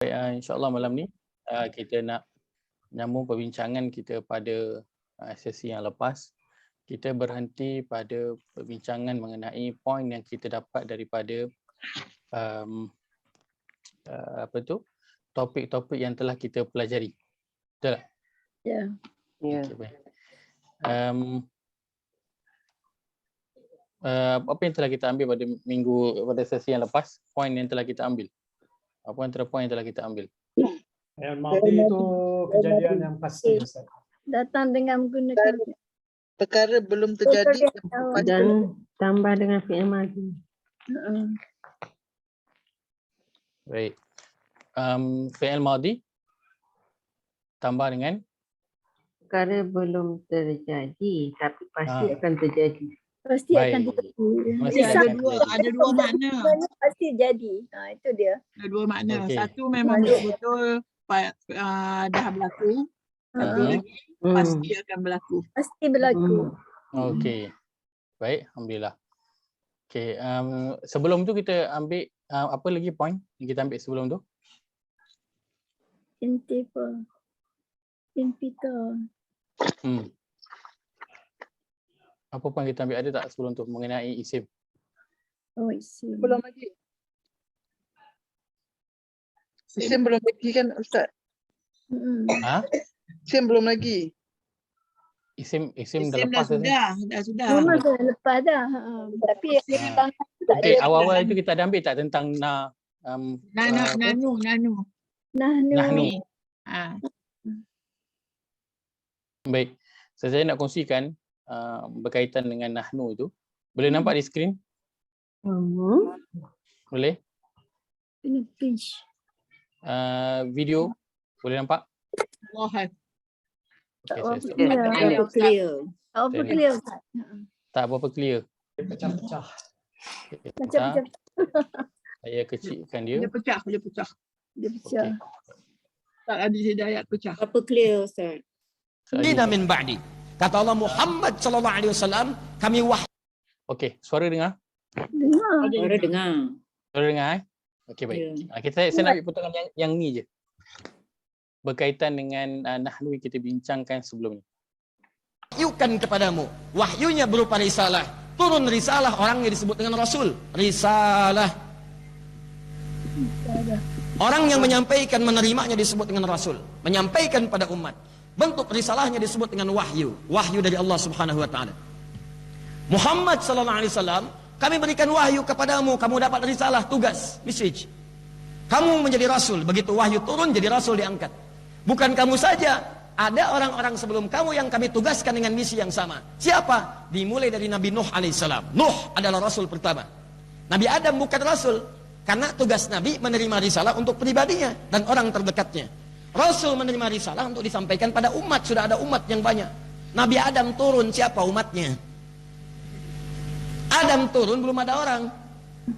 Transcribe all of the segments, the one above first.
InsyaAllah malam ni kita nak nyambung perbincangan kita pada sesi yang lepas. Kita berhenti pada perbincangan mengenai poin yang kita dapat daripada topik-topik yang telah kita pelajari. Betul tak? Ya. Okay, baik. Apa yang telah kita ambil pada sesi yang lepas, poin yang telah kita ambil. Apa antara poin yang telah kita ambil? Yang mati itu kejadian yang pasti. Datang dengan menggunakan Perkara belum terjadi dan tambah dengan fi'il madhi. Baik. Fi'il madhi tambah dengan Perkara belum terjadi tapi pasti akan terjadi. pasti baik. akan terjadi. Pasti Bisa akan terjadi. Ada dua makna. Pasti jadi. Itu dia. Ada dua makna. Okey. Satu memang betul-betul dah berlaku. Satu lagi pasti akan berlaku. Pasti berlaku. Okey. Baik, alhamdulillah. Okey, sebelum tu kita ambil apa lagi poin yang kita ambil sebelum tu? Intifa. Impita. Apa poin kita ambil, ada tak sebelum tu mengenai isim? Oh, isi. belum lagi. Isim belum lagi kan Ustaz? Ha? Isim belum lagi. Isim dah Isim dah lepas dah. sudah. Memang dah lepas dah. Tapi tak Okey, ada. awal-awal itu kita ada ambil tak tentang Nanu. nahnu. Ha. Baik. Saya nak kongsikan berkaitan dengan nahnu itu. Boleh nampak di skrin? Boleh? Kena pinch. Video boleh nampak? Allah. Okey, Oh, saya stop. clear. Clear. Oh, Okey. clear. Ustaz. Tak berapa clear. Pecah-pecah. Okey, Macam-macam saya kecilkan dia. Dia pecah. dia pecah. Tak ada hidayat pecah. Apa clear Ustaz? Dina min ba'di. Kata Allah Muhammad sallallahu alaihi wasallam, kami Okey, suara dengar? Dengar. Suara dengar. Suara dengar Okey, baik. Saya nak ambil potongan yang ni je. Berkaitan dengan nahnu yang kita bincangkan sebelum ni. wahyukan kepadamu. Wahyunya berupa risalah. Turun risalah, orangnya disebut dengan Rasul. Risalah. Orang yang menyampaikan, menerimanya disebut dengan Rasul. Menyampaikan pada umat. Bentuk risalahnya disebut dengan wahyu. Wahyu dari Allah Subhanahu wa taala. Muhammad sallallahu alaihi wasallam, kami berikan wahyu kepadamu, kamu dapat risalah, tugas, message. Kamu menjadi rasul, begitu wahyu turun jadi rasul diangkat. Bukan kamu saja, ada orang-orang sebelum kamu yang kami tugaskan dengan misi yang sama. Siapa? Dimulai dari Nabi Nuh alaihissalam. Nuh adalah rasul pertama. Nabi Adam bukan rasul, karena tugas Nabi menerima risalah untuk pribadinya dan orang terdekatnya. Rasul menerima risalah untuk disampaikan pada umat, sudah ada umat yang banyak. Nabi Adam turun, siapa umatnya? Adam turun, belum ada orang.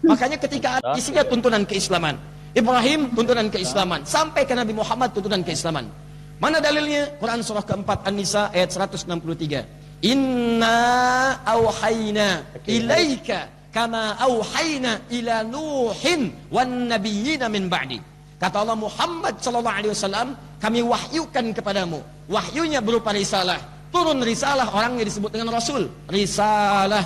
Makanya ketika isinya tuntunan keislaman. Ibrahim tuntunan keislaman. Sampai ke Nabi Muhammad tuntunan keislaman. Mana dalilnya? Quran surah keempat An-Nisa ayat 163. Inna awhayna ilaika kama awhayna ila Nuhin wan nabiyina min ba'di. Kata Allah Muhammad sallallahu alaihi wasallam, kami wahyukan kepadamu. Wahyunya berupa risalah. Turun risalah, orangnya disebut dengan Rasul. Risalah.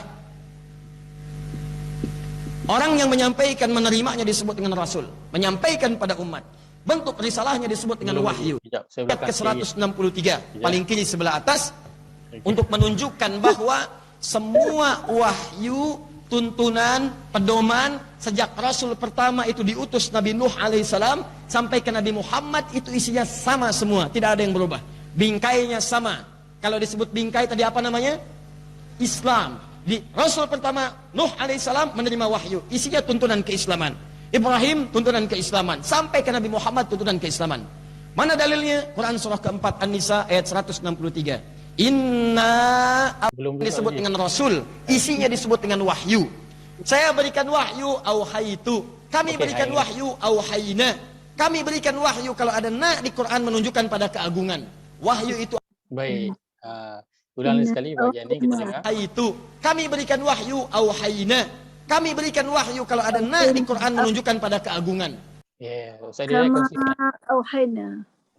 Orang yang menyampaikan, menerimanya disebut dengan Rasul. Menyampaikan pada umat. Bentuk risalahnya disebut dengan wahyu. Ayat ke-163, paling kiri sebelah atas. Untuk menunjukkan bahwa semua wahyu, tuntunan, pedoman, sejak Rasul pertama itu diutus Nabi Nuh alaihissalam, sampai ke Nabi Muhammad, itu isinya sama semua. Tidak ada yang berubah. Bingkainya sama. Kalau disebut bingkai tadi apa namanya? Islam. Di Rasul pertama Nuh alaihissalam menerima wahyu, isinya tuntunan keislaman. Ibrahim tuntunan keislaman, sampai ke Nabi Muhammad tuntunan keislaman. Mana dalilnya? Quran surah keempat An-Nisa ayat 163. Inna disebut dengan Rasul, isinya disebut dengan wahyu. Saya berikan wahyu, auhaitu. Kami berikan wahyu, auhayna. Kami berikan wahyu, kalau ada na di Quran menunjukkan pada keagungan. Wahyu itu Baik. Ulang sekali bahagian ini kita dengar. Itu kami berikan wahyu auhayna. Kami berikan wahyu, kalau ada na di Quran menunjukkan pada keagungan. Ustaz Hidayat Kama konsisten. auhayna.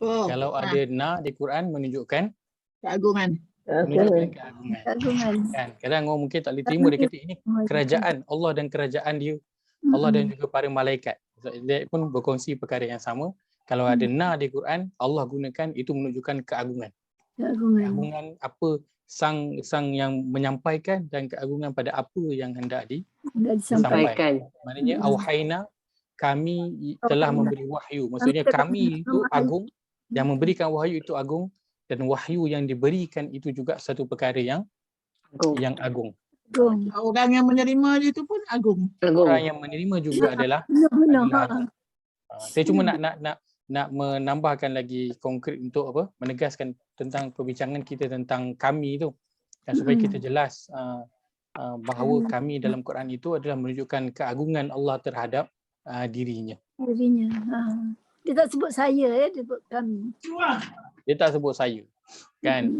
Oh, Kalau ada na di Quran menunjukkan keagungan. keagungan. Keagungan. Kan? Kadang orang mungkin tak boleh terima, dia kata ini kerajaan Allah dan kerajaan dia, Allah dan juga para malaikat. Dia pun berkongsi perkara yang sama. Kalau ada na di Quran, Allah gunakan itu menunjukkan keagungan. Keagungan. Keagungan apa sang yang menyampaikan dan keagungan pada apa yang hendak Dah disampaikan. disampaikan. Maknanya auhayna, kami telah memberi wahyu. Maksudnya kami itu agung, yang memberikan wahyu itu agung, dan wahyu yang diberikan itu juga satu perkara yang agung. Orang yang menerima dia tu pun agung. Orang yang menerima juga adalah agung. Saya cuma nak menambahkan lagi konkret untuk apa? Menegaskan tentang perbincangan kita tentang kami itu, dan supaya kita jelas bahawa kami dalam Quran itu adalah menunjukkan keagungan Allah terhadap dirinya. Dia tak sebut saya, dia sebut kami. Dia tak sebut saya, kan?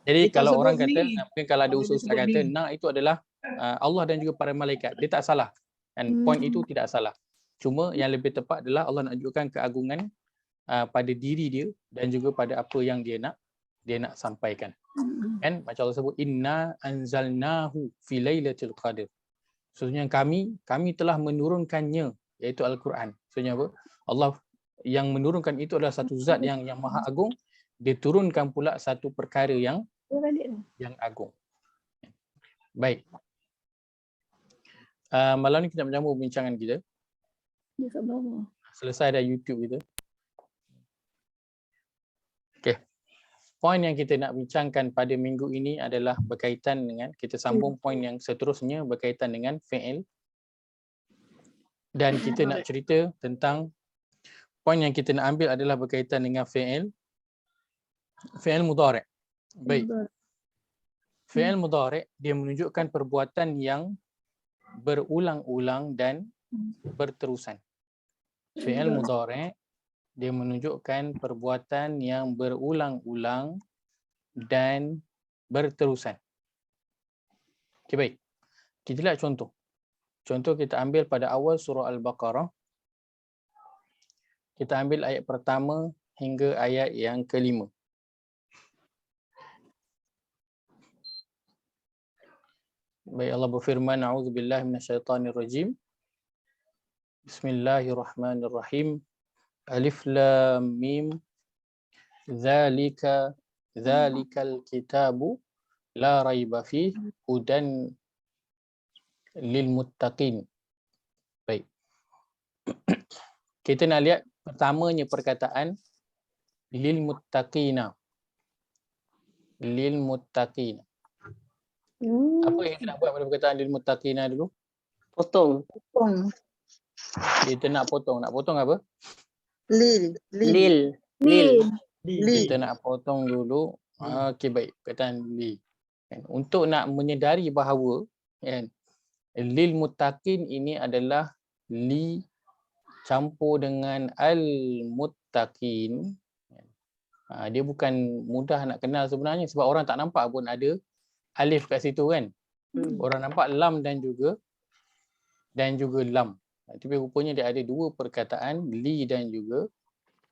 Jadi Dia tak kalau sebut orang kata, ni. mungkin kalau ada Dia usul-usul sebut kata ni. itu adalah Allah dan juga para malaikat, dia tak salah. Dan poin itu tidak salah. Cuma yang lebih tepat adalah Allah nak tunjukkan keagungan pada diri dia dan juga pada apa yang dia nak sampaikan. Kan macam Allah sebut inna anzalnahu fi lailatul qadr. Maksudnya kami telah menurunkannya, iaitu Al-Quran. Maksudnya apa? Allah yang menurunkan itu adalah satu zat yang maha agung, dia turunkan pula satu perkara yang agung. Baik. Malam ni kita menyambung perbincangan kita. Dia kat bawah. Selesai dah YouTube kita. Okey. Poin yang kita nak bincangkan pada minggu ini adalah berkaitan dengan, kita sambung poin yang seterusnya berkaitan dengan fi'il. Dan kita nak cerita tentang poin yang kita nak ambil adalah berkaitan dengan fi'il mudhari'. Baik. Fi'il mudhari' dia menunjukkan perbuatan yang berulang-ulang dan berterusan. Fi'il mudhari' dia menunjukkan perbuatan yang berulang-ulang dan berterusan. Okey, baik. Kita lihat contoh. Contoh kita ambil pada awal surah Al-Baqarah. Kita ambil ayat pertama hingga ayat yang kelima. Baik, Allah berfirman, a'udzubillahi minasyaitonirrajim. Bismillahirrahmanirrahim. Alif lam mim. Zalikal kitabu la raiba fihi hudan lil muttaqin. Baik. Kita nak lihat pertamanya perkataan lil muttaqina. Lil muttaqina. Apa yang kita nak buat pada perkataan lil muttaqina dulu? Potong. Kita nak potong. Nak potong apa? Lil. Kita nak potong dulu. Okey, baik. Perkataan li. Untuk nak menyedari bahawa kan, lil muttaqin ini adalah li campur dengan al muttaqin. Dia bukan mudah nak kenal sebenarnya sebab orang tak nampak pun ada alif kat situ kan. Orang nampak lam dan juga lam. Tapi rupanya dia ada dua perkataan, li dan juga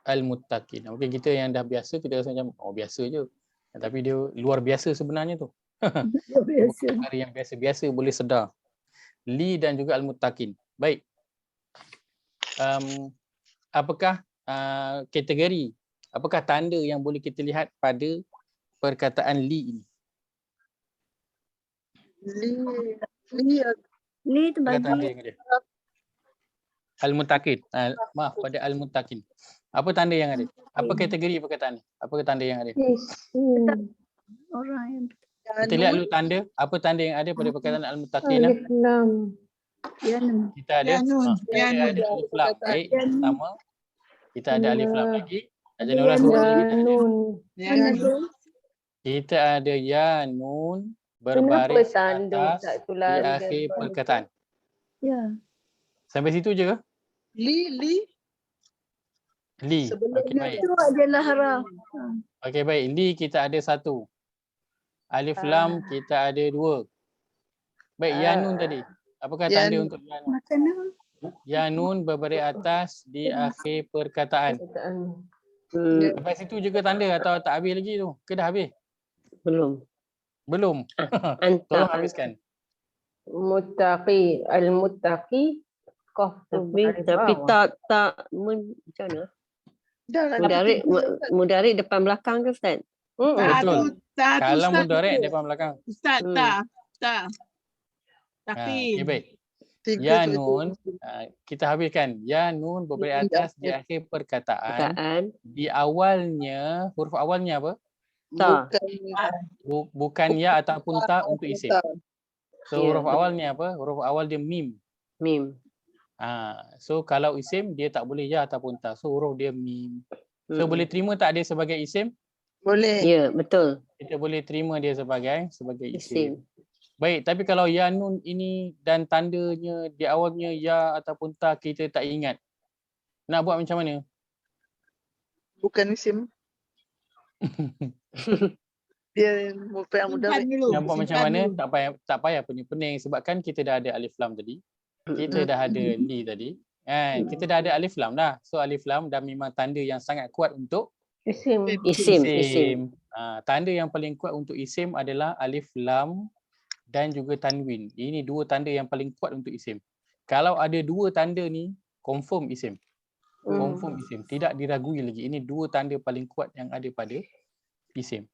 al-muttaqin. Mungkin kita yang dah biasa, kita rasa macam biasa je. Tapi dia luar biasa sebenarnya tu. Perkara yang biasa-biasa boleh sedar. Li dan juga al-muttaqin. Baik. Apakah kategori, apakah tanda yang boleh kita lihat pada perkataan li ini? Li tu bagi Tanda yang ada. Al-muttaqin. Maaf, pada al-muttaqin. Apa tanda yang ada? Apa kategori perkataan ni? Apa tanda yang ada? orang yang Kita lihat dulu tanda. Apa tanda yang ada pada perkataan al-muttaqin? Alif lam. Kita ada alif lam. Baik, pertama. Kita ada alif lam lagi. Ajak Nurul sebut lagi. Kita ada ya nun berbaris atas di akhir perkataan. Ya. Sampai situ je ke? Li. Li. Okey, baik. Itu adalah haraf. Okey, baik. Li kita ada satu. Alif lam kita ada dua. Baik, ya nun tadi. Apakah tanda untuk ya nun? Makanan. Ya nun berbaris atas di akhir perkataan. Lepas itu juga tanda atau tak habis lagi tu? Ke dah habis? Belum. Belum. Anta. Tolong habiskan. Muttaqi. Al-muttaqi. Qaf tu tapi tak macam mana? Dah lah. Mudarik depan belakang ke Ustaz? Betul. Kalau Ustaz mudarik tu. depan belakang. Ustaz tak. Tapi Okay, baik. Tiga Ya tu. nun, kita habiskan. Ya nun berbaris atas di akhir perkataan. Di awalnya, huruf awalnya apa? Ta. Bukan ya ataupun ta untuk isim. So huruf awalnya apa? Huruf awal dia mim. Mim. So kalau isim dia tak boleh ya ataupun ta. So huruf dia mim. So boleh terima tak dia sebagai isim? Boleh. Ya, betul. Kita boleh terima dia sebagai isim. Isim. Baik, tapi kalau ya nun ini dan tandanya di awalnya ya ataupun ta kita tak ingat. Nak buat macam mana? Bukan isim. Dia yang mudah. Nak buat macam mana? Tak payah pening-pening sebabkan kita dah ada alif lam tadi. Kita dah ada li tadi. Kita dah ada alif lam dah. So alif lam dah memang tanda yang sangat kuat untuk Isim. Tanda yang paling kuat untuk isim adalah alif lam dan juga tanwin. Ini dua tanda yang paling kuat untuk isim. Kalau ada dua tanda ni, confirm isim. Confirm isim. Tidak diragui lagi. Ini dua tanda paling kuat yang ada pada isim.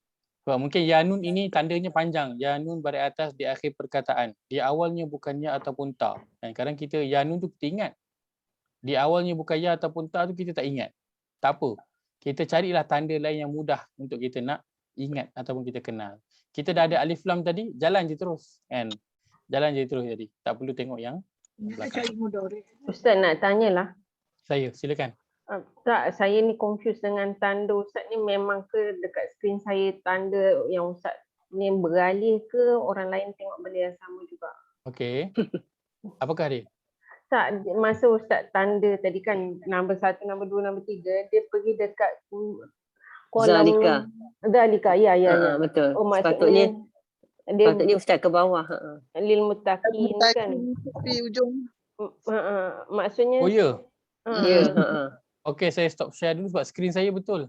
Sebab mungkin ya nun ini tandanya panjang. Ya nun baris atas di akhir perkataan. Di awalnya bukan ya ataupun ta. Dan kadang kita ya nun tu kita ingat. Di awalnya bukan ya ataupun ta tu kita tak ingat. Tak apa. Kita carilah tanda lain yang mudah untuk kita nak ingat ataupun kita kenal. Kita dah ada alif lam tadi, jalan je terus kan. Jalan je terus jadi. Tak perlu tengok yang belakang. Ustaz nak tanyalah. Saya, silakan. Tak, saya ni confused dengan tanda Ustaz ni, memang ke dekat skrin saya tanda yang Ustaz ni beralih ke orang lain tengok benda yang sama juga? Okey. Apakah dia? Tak, masa Ustaz tanda tadi kan nombor 1, nombor 2, nombor 3, dia pergi dekat kolam Zalika. Ya. Betul. Oh, sepatutnya Ustaz ke bawah. Lil muttaqin kan. Di ujung. Maksudnya. Oh ya. Okey, saya stop share dulu sebab skrin saya betul.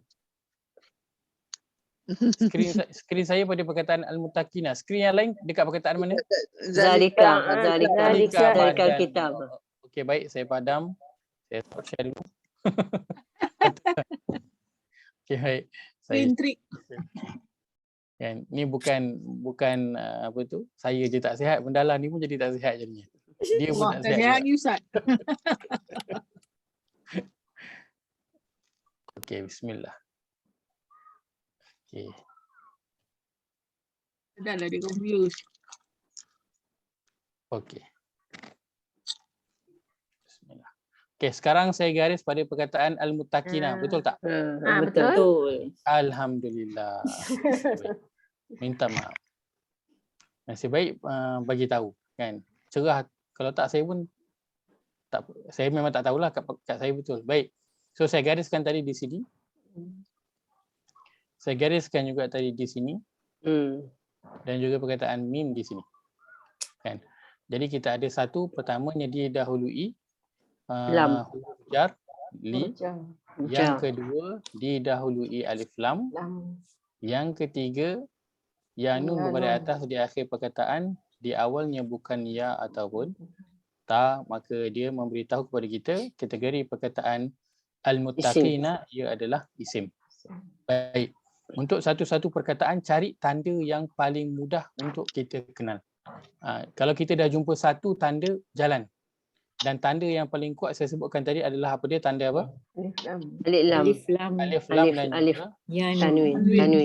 Skrin saya pada perkataan al-muttaqina. Skrin yang lain dekat perkataan mana? Zalika kitab. Okey, baik, saya padam. Saya stop share dulu. Okey, baik. Intrik. Kan, ni bukan apa tu? Saya je tak sihat, pendalah ni pun jadi tak sihat jadinya. Dia pun tak sihat. Ustaz. Okey, bismillah. Okey. Dah lah dia confused. Okey. Bismillah. Okey, sekarang saya garis pada perkataan al-muttaqina, betul tak? Betul. Alhamdulillah. Minta maaf. Nasib baik bagi tahu kan. Cerah, kalau tak saya pun tak, saya memang tak tahulah kat saya betul. Baik. So saya gariskan tadi di sini. Saya gariskan juga tadi di sini. Dan juga perkataan mim di sini. Kan. Jadi kita ada satu, pertamanya didahului lam huruf jar li. Yang kedua didahului alif lam. Yang ketiga ya nun berbaris atas di akhir perkataan, di awalnya bukan ya ataupun ta, maka dia memberitahu kepada kita kategori perkataan al-muttaqina ia adalah isim. Baik. Untuk satu-satu perkataan cari tanda yang paling mudah untuk kita kenal. Kalau kita dah jumpa satu tanda, jalan. Dan tanda yang paling kuat saya sebutkan tadi adalah apa dia? Tanda apa? Alif lam dan juga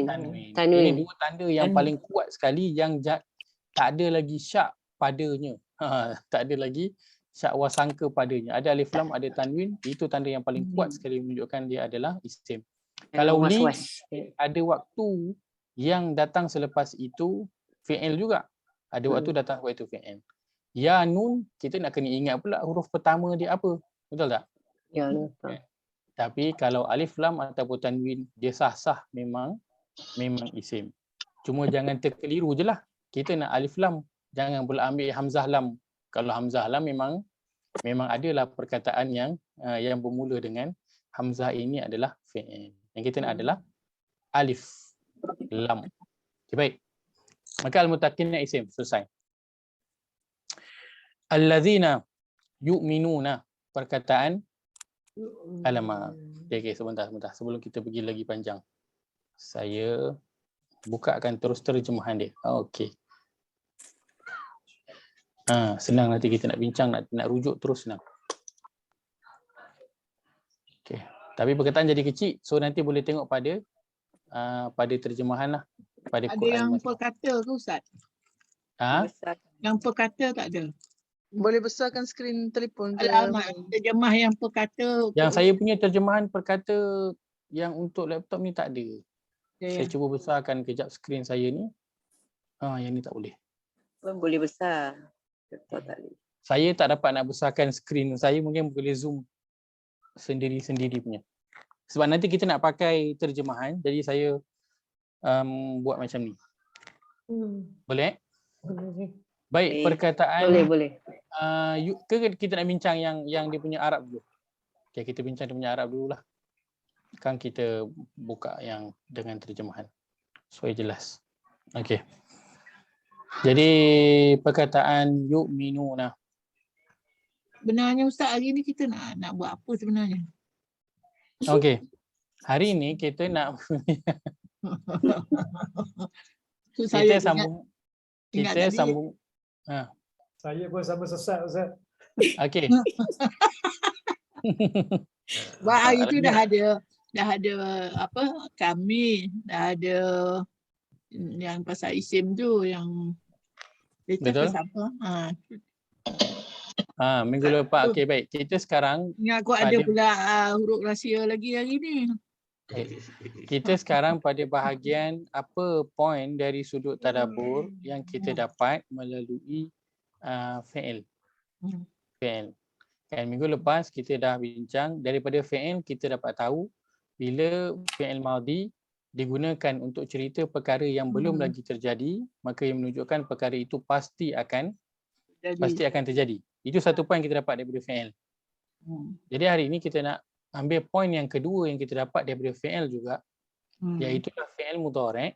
tanwin. Ini dua tanda yang paling kuat sekali yang tak ada lagi syak padanya. Tak ada lagi syak wasangka padanya. Ada alif lam, ada tanwin. Itu tanda yang paling kuat sekali menunjukkan dia adalah isim. Kalau li ada waktu yang datang selepas itu fi'il juga. Ada waktu datang selepas itu fi'il. Ya nun kita nak kena ingat pula huruf pertama dia apa. Betul tak? Ya. Tapi kalau alif lam ataupun tanwin dia sah-sah memang isim. Cuma jangan terkeliru je lah. Kita nak alif lam, jangan pula ambil hamzah lam. Kalau hamzah lam memang memang adalah perkataan yang bermula dengan hamzah ini adalah fi'il. Yang kita nak adalah alif lam. Okay, baik. Maka al-muttaqin isim selesai. Allazina yu'minuna, perkataan alamak. Okay, sebentar. Sebelum kita pergi lagi panjang, saya bukakan terus terjemahan dia. Okey. Senang nanti kita nak bincang, nak rujuk terus senang. Okey. Tapi perkataan jadi kecil, so nanti boleh tengok pada terjemahan lah. Pada Ada Quran yang masing-masing. perkata ke Ustaz? Ha? Yang perkata tak ada. Boleh besarkan skrin telefon ke? Alamak, terjemah yang perkata. Yang saya punya terjemahan perkata yang untuk laptop ni tak ada. Ya, Saya cuba besarkan kejap skrin saya ni. Yang ni tak boleh. Boleh besar. Tak boleh. Saya tak dapat nak besarkan skrin saya, mungkin boleh zoom sendiri-sendiri punya. Sebab nanti kita nak pakai terjemahan, jadi saya buat macam ni. Boleh? Boleh. Baik, Boleh. perkataan Boleh. kita nak bincang yang dia punya Arab dulu. Okay, kita bincang dia punya Arab dululah. Kan kita buka yang dengan terjemahan supaya jelas. Okey. Jadi perkataan yu'minuna. Sebenarnya Ustaz, hari ni kita nak buat apa sebenarnya? Okey. Hari ni kita nak So, kita saya sambung ingat kita tadi. sambung. Saya pun sama sesat Ustaz. Okey. Sebab hari tu dah ada apa, kami dah ada yang pasal isim tu yang Betul. pasal apa? Minggu lepas. Okey, baik. Kita sekarang Ingat aku ada pula huruf rahsia lagi hari ni. kita sekarang pada bahagian apa poin dari sudut tadabbur yang kita dapat melalui fi'il. Fi'il. Kan minggu lepas kita dah bincang daripada fi'il kita dapat tahu bila fi'il madhi digunakan untuk cerita perkara yang belum lagi terjadi, maka yang menunjukkan perkara itu pasti akan terjadi. Itu satu poin kita dapat daripada fi'il. Jadi hari ini kita nak ambil poin yang kedua yang kita dapat daripada fi'il juga, iaitu fi'il mudhari'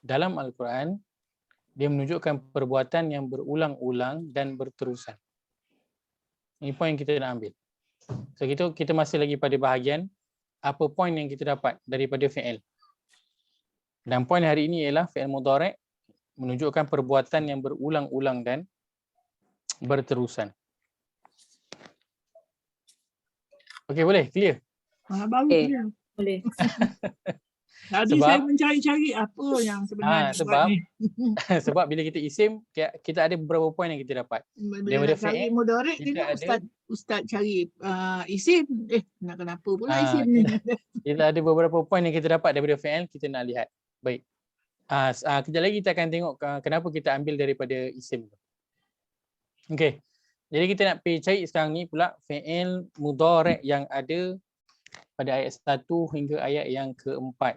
dalam Al-Quran. Dia menunjukkan perbuatan yang berulang-ulang dan berterusan. Ini poin yang kita nak ambil. So kita masih lagi pada bahagian apa poin yang kita dapat daripada fi'il. Dan poin hari ini ialah fi'il mudhari' menunjukkan perbuatan yang berulang-ulang dan berterusan. Okey, boleh? Clear? Baru clear. Boleh. Tadi Sebab- saya mencari-cari apa yang sebenarnya sebab- buat ni. Sebab bila kita isim, kita ada beberapa poin yang kita dapat. Bila daripada nak cari fi'il, mudhari' kita tengok ada- Ustaz cari isim. Nak kenapa pula Ah, isim ni? Kita ada beberapa poin yang kita dapat daripada fi'il, kita nak lihat. Baik. Kejap lagi kita akan tengok kenapa kita ambil daripada isim. Okey. Jadi kita nak pergi cari sekarang ni pula fi'il mudhari' yang ada pada ayat 1 hingga ayat yang keempat.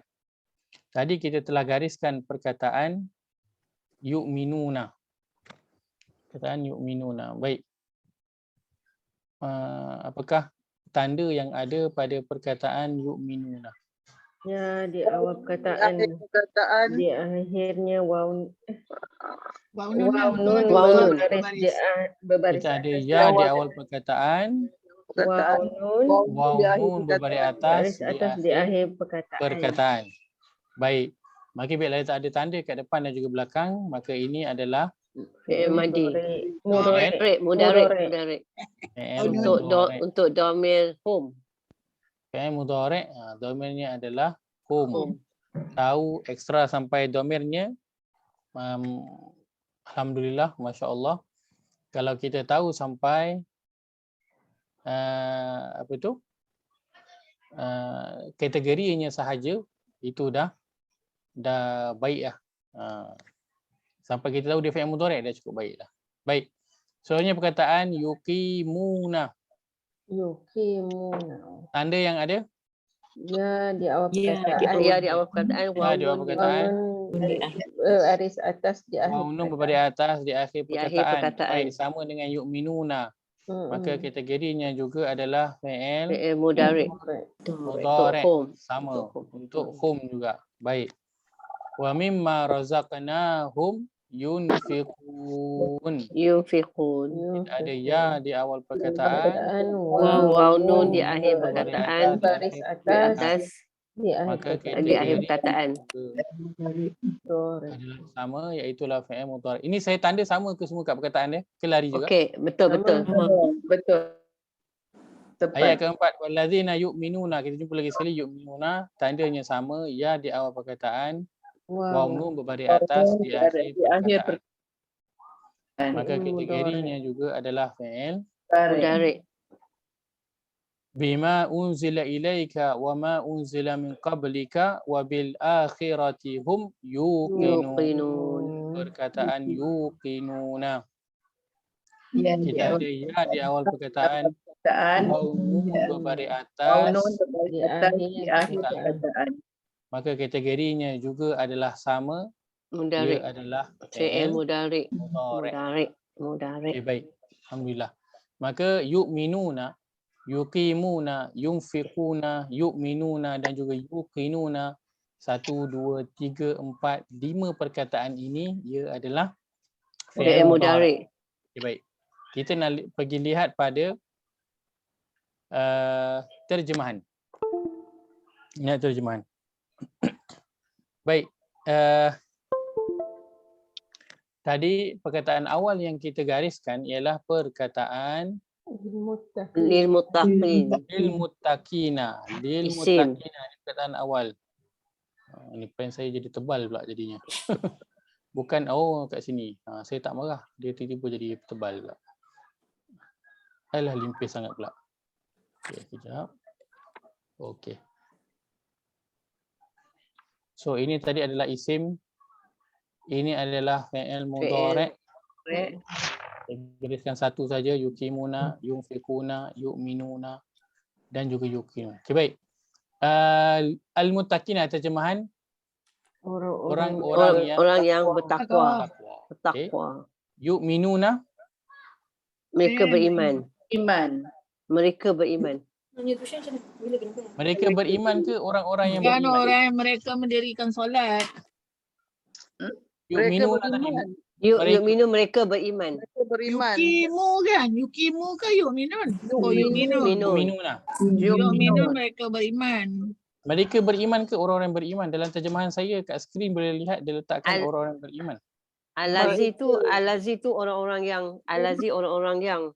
Tadi kita telah gariskan perkataan yu'minuna. Perkataan yu'minuna. Baik. Apakah tanda yang ada pada perkataan yu'minuna? Ya, di awal perkataan, di akhirnya waw nun berbaris Kita ada atas. ya di awal perkataan, Waw nun waw nun berbaris atas di akhir perkataan. perkataan. Baik. Maka bila tak ada tanda kat depan dan juga belakang, maka ini adalah Fi'il madhi. Mudhari'. Mudhari'. fi'il Untuk mudhari'. untuk domir hum. Fi'il mudhari', domirnya adalah hum. Tahu ekstra sampai domirnya. Alhamdulillah, Masya Allah. Kalau kita tahu sampai kategorinya sahaja, itu dah baik lah. Sampai kita tahu dia fi'il mudhari' dah cukup baik dah. Baik. Soalnya perkataan yuqimuna. Yuqimuna. Tanda yang ada? Ya, di awal Ya, perkataan. ya di awal perkataan. Ya, di awal perkataan. Baris atas di akhir Waw nun perkataan. berbaris atas di akhir Di akhir perkataan. perkataan. Baik, sama dengan yu'minuna. Maka kategorinya juga adalah fi'il Fi'il mudhari'. mudhari' home. sama untuk hum juga. Baik. Wa mimma razaqnahum yunfiqun. Yunfiqun. Ada ya di awal perkataan, Waw nun di akhir perkataan. Baris Di atas. atas Di akhir maka perkataan. di akhir perkataan. adalah sama, iaitu fi'il mudhari'. Ini saya tanda sama ke semua kat perkataan dia? Ke lari juga? Okey, betul betul. Betul. Ayat Tepat. keempat, wallazina yu'minuna, kita jumpa lagi sekali yu'minuna, tandanya sama, ya di awal perkataan, waw nun berbaris atas di akhir perkataan. Maka kategorinya juga adalah fi'il Mudhari'. bima unzila ilaika wa ma unzila min qablika wa bil akhirati hum yuqinun. Yuqinun. Perkataan yuqinuna. Ya, Kita ada ya di awal perkataan, waw nun berbaris atas, di akhir perkataan. maka kategorinya juga adalah sama, Mudhari'. dia adalah Fi'il mudhari'. mudhari'. Mudhari'. Okay, baik. Alhamdulillah. Maka yu'minuna, yuqimuna, yunfiquna, yu'minuna dan juga yuqinuna, 1, 2, 3, 4, 5 perkataan ini ia adalah Fi'il mudhari'. Okay, baik. Kita nak pergi lihat pada terjemahan. Ingat terjemahan. Baik. Tadi perkataan awal yang kita gariskan ialah perkataan Lil muttaqin. lil muttaqina. Lil Isim. muttaqina ni perkataan awal. Ini pen saya jadi tebal pula jadinya. Bukan kat sini. Saya tak marah. Dia tiba-tiba jadi tebal pula. Alah limpis sangat pula. Okey, kejap. Okey. So ini tadi adalah isim. Ini adalah fi'il mudhari'. Gariskan satu saja, yuqimuna, yunfiquna, yu'minuna dan juga yuqinuna. Okey, baik. Al-muttaqina terjemahan orang yang bertakwa. bertakwa. Bertakwa. Yu'minuna, Mereka beriman. Iman. Mereka beriman. mereka beriman ke orang-orang yang Kan beriman? orang yang mereka mendirikan solat. Yu'minuna tadi. Yu'minu mereka beriman. Beriman. Yukimu kan? Yukimu ke yu'minun? Oh yu'minun. Yu'minuna. Yu'minun mereka beriman. Mereka beriman ke orang-orang yang beriman? Dalam terjemahan saya kat skrin boleh lihat dia letakkan orang-orang yang beriman. Alazi tu orang-orang yang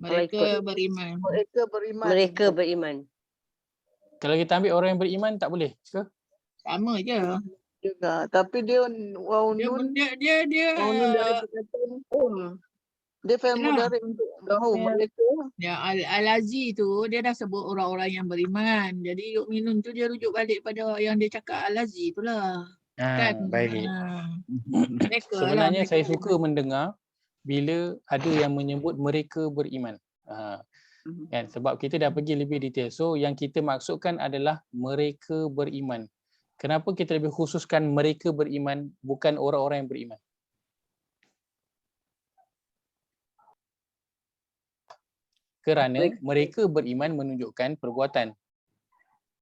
Mereka beriman. Mereka beriman. mereka beriman. Kalau kita ambil orang yang beriman tak boleh ke? Sama je. Juga. Tapi dia waw Dia nun. dia Waw nun dari perkataan hum. Dia fi'il mudhari' untuk hum. Mereka. Ya, Al-Azi tu dia dah sebut orang-orang yang beriman. Jadi yu'minun tu dia rujuk balik pada yang dia cakap Al-Azi tu lah. Kan? Baik. Mereka Sebenarnya lah, saya mereka suka mendengar bila ada yang menyebut mereka beriman. Kan? Sebab kita dah pergi lebih detail. So yang kita maksudkan adalah mereka beriman. Kenapa kita lebih khususkan mereka beriman bukan orang-orang yang beriman? Kerana mereka beriman menunjukkan perbuatan.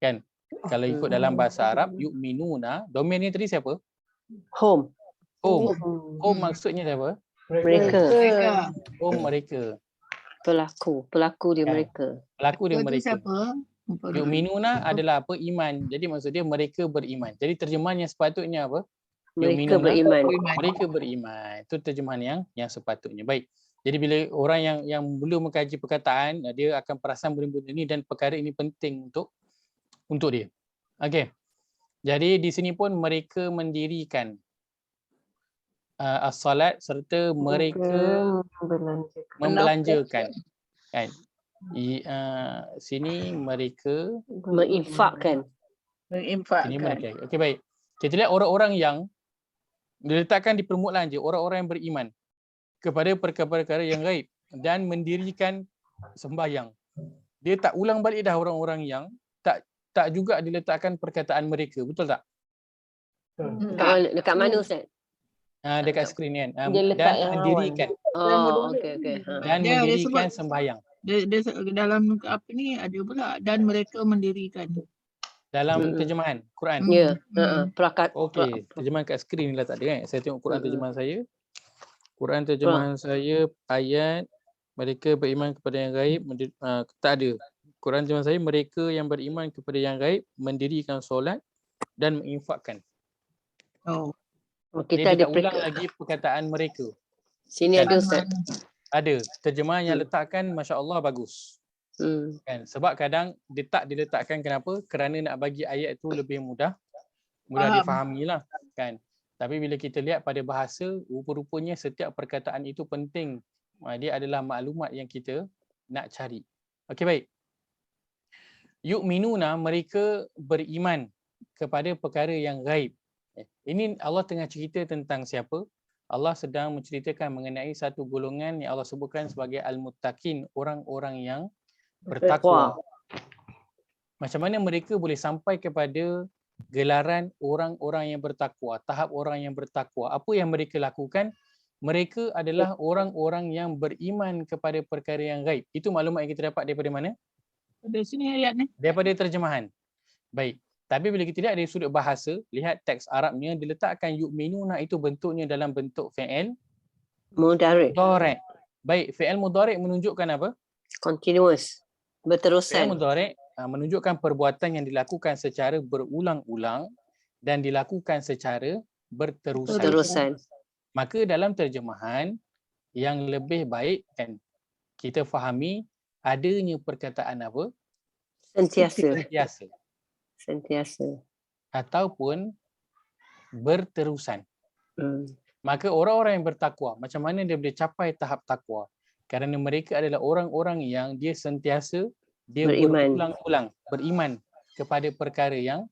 Kan? Kalau ikut dalam bahasa Arab, yu'minuna, domain ni tadi siapa? Home. Home. Home maksudnya siapa? Mereka. mereka. Home mereka. Pelaku dia Kan? mereka. Pelaku dia Lepas tu mereka. siapa? Yu'minuna adalah apa? Iman. Jadi maksud dia mereka beriman. Jadi terjemahan yang sepatutnya apa? Mereka Yu'minuna, beriman. mereka beriman. Itu terjemahan yang sepatutnya. Baik. Jadi bila orang yang belum mengkaji perkataan, dia akan perasan benda-benda ini dan perkara ini penting untuk dia. Okey. Jadi di sini pun mereka mendirikan as-salat serta mereka membelanjakan. Kan? Sini mereka Menginfakkan. Sini mereka. Okey, baik. Kita lihat orang-orang yang diletakkan di permulaan je, orang-orang yang beriman kepada perkara-perkara yang gaib dan mendirikan sembahyang. Dia tak ulang balik dah orang-orang yang tak juga diletakkan perkataan mereka. Betul tak? Dekat mana Ustaz? Dekat skrin kan. Dia letak Dan yang mendirikan. Oh, okey okey. Dan Dia mendirikan sebut sembahyang. dia dalam apa ni ada pula dan mereka mendirikan. Dalam terjemahan Quran. Ya, pelakat. Okey, terjemahan kat skrin ni lah tak ada kan. Saya tengok Quran terjemahan saya. Quran terjemahan saya ayat mereka beriman kepada yang gaib tak ada. Quran terjemahan saya mereka yang beriman kepada yang gaib mendirikan solat dan menginfakkan. Oh. Kita Dia ada tak ulang lagi perkataan mereka. Sini Kan? ada Ustaz. Ada. Terjemahan yang letakkan masya-Allah bagus. Kan? Sebab kadang dia tak diletakkan kenapa? Kerana nak bagi ayat tu lebih mudah difahami lah kan. Tapi bila kita lihat pada bahasa, rupa-rupanya setiap perkataan itu penting. Dia adalah maklumat yang kita nak cari. Okey, baik. Yu'minuna, mereka beriman kepada perkara yang gaib. Ini Allah tengah cerita tentang siapa? Allah sedang menceritakan mengenai satu golongan yang Allah sebutkan sebagai al-muttaqin, orang-orang yang bertakwa. Macam mana mereka boleh sampai kepada gelaran orang-orang yang bertakwa, tahap orang yang bertakwa? Apa yang mereka lakukan? Mereka adalah orang-orang yang beriman kepada perkara yang gaib. Itu maklumat yang kita dapat daripada mana? Dari sini ayat ni. Daripada terjemahan. Baik. Tapi bila kita lihat dari sudut bahasa, lihat teks Arabnya diletakkan yu'minuna itu bentuknya dalam bentuk fi'il mudhari'. Baik, fi'il mudhari' menunjukkan apa? Continuous. Berterusan. Fi'il mudhari' menunjukkan perbuatan yang dilakukan secara berulang-ulang dan dilakukan secara berterusan. Maka dalam terjemahan yang lebih baik kan kita fahami adanya perkataan apa? Sentiasa. Ataupun berterusan. Maka orang-orang yang bertakwa, macam mana dia boleh capai tahap takwa? Kerana mereka adalah orang-orang yang dia sentiasa berulang-ulang beriman kepada perkara yang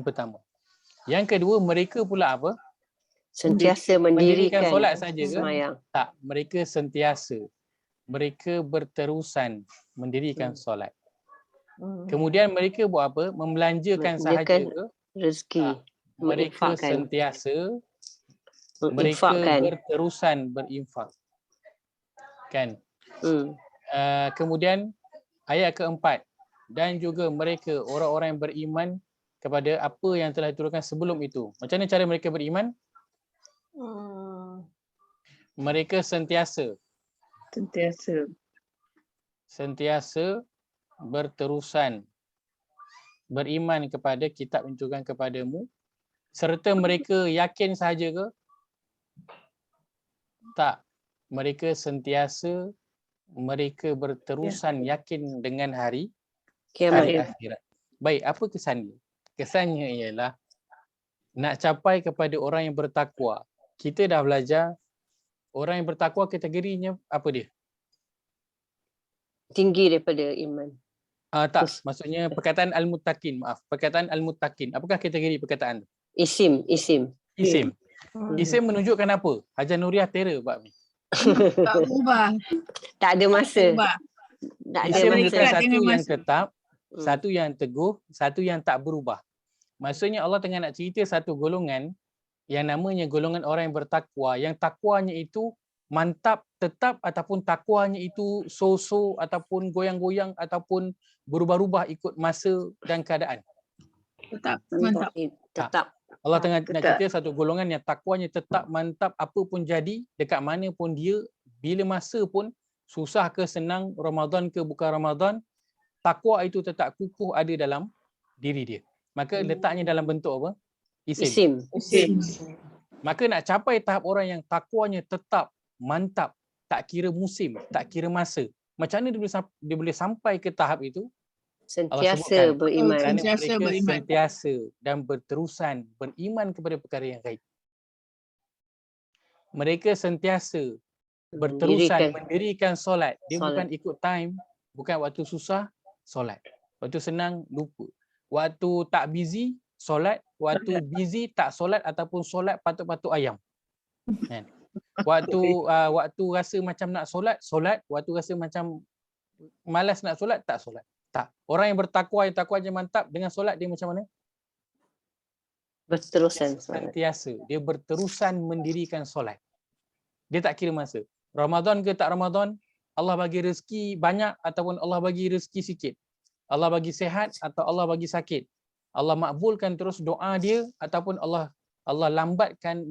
pertama. Yang kedua, mereka pula apa? Sentiasa mendirikan solat saja ke? Semayang. Tak, mereka sentiasa. Mereka berterusan mendirikan solat. Kemudian mereka buat apa? Membelanjakan sahaja ke? Rezeki. Mereka sentiasa mereka berterusan berinfak. Kan? Kemudian ayat keempat, dan juga mereka orang-orang yang beriman kepada apa yang telah diturunkan sebelum itu. Macam mana cara mereka beriman? Mereka sentiasa berterusan beriman kepada kitab yang diturunkan kepadamu, serta mereka yakin sahaja ke? Tak. Mereka sentiasa mereka berterusan yakin dengan hari akhirat. Baik, apa kesannya? Kesannya ialah nak capai kepada orang yang bertakwa. Kita dah belajar orang yang bertakwa kategorinya apa dia? Tinggi daripada iman. Tak, maksudnya perkataan al-muttaqin, perkataan al-muttaqin. Apakah kategori perkataan tu? Isim. Isim menunjukkan apa? Hajar Nuriah terror Pak Mi. Tak ubah. Tak ada masa. Isim menunjukkan satu yang tetap, satu yang teguh, satu yang tak berubah. Maksudnya Allah tengah nak cerita satu golongan yang namanya golongan orang yang bertakwa, yang takwanya itu mantap, tetap, ataupun takwanya itu so-so, ataupun goyang-goyang, ataupun berubah-ubah ikut masa dan keadaan. Tetap. Allah tengah nak cerita satu golongan yang takwanya tetap, mantap, apa pun jadi, dekat mana pun dia, bila masa pun, susah ke senang, Ramadan ke bukan Ramadan, takwa itu tetap kukuh ada dalam diri dia. Maka letaknya dalam bentuk apa? Isim. Maka nak capai tahap orang yang takwanya tetap, mantap, tak kira musim, tak kira masa. Macam mana dia boleh sampai ke tahap itu? Sentiasa beriman. Sentiasa dan berterusan beriman kepada perkara yang gaib. Mereka sentiasa berterusan mendirikan solat. Dia bukan ikut time, bukan waktu susah solat. Waktu senang lupa. Waktu tak busy solat, waktu busy tak solat ataupun solat patuk-patuk ayam. Kan? Waktu rasa macam nak solat, waktu rasa macam malas nak solat, tak solat. Tak. Orang yang bertakwa, yang takwanya mantap dengan solat dia macam mana? Berterusan. Sentiasa. Dia berterusan mendirikan solat. Dia tak kira masa. Ramadan ke tak Ramadan, Allah bagi rezeki banyak ataupun Allah bagi rezeki sikit. Allah bagi sihat atau Allah bagi sakit. Allah makbulkan terus doa dia ataupun Allah lambatkan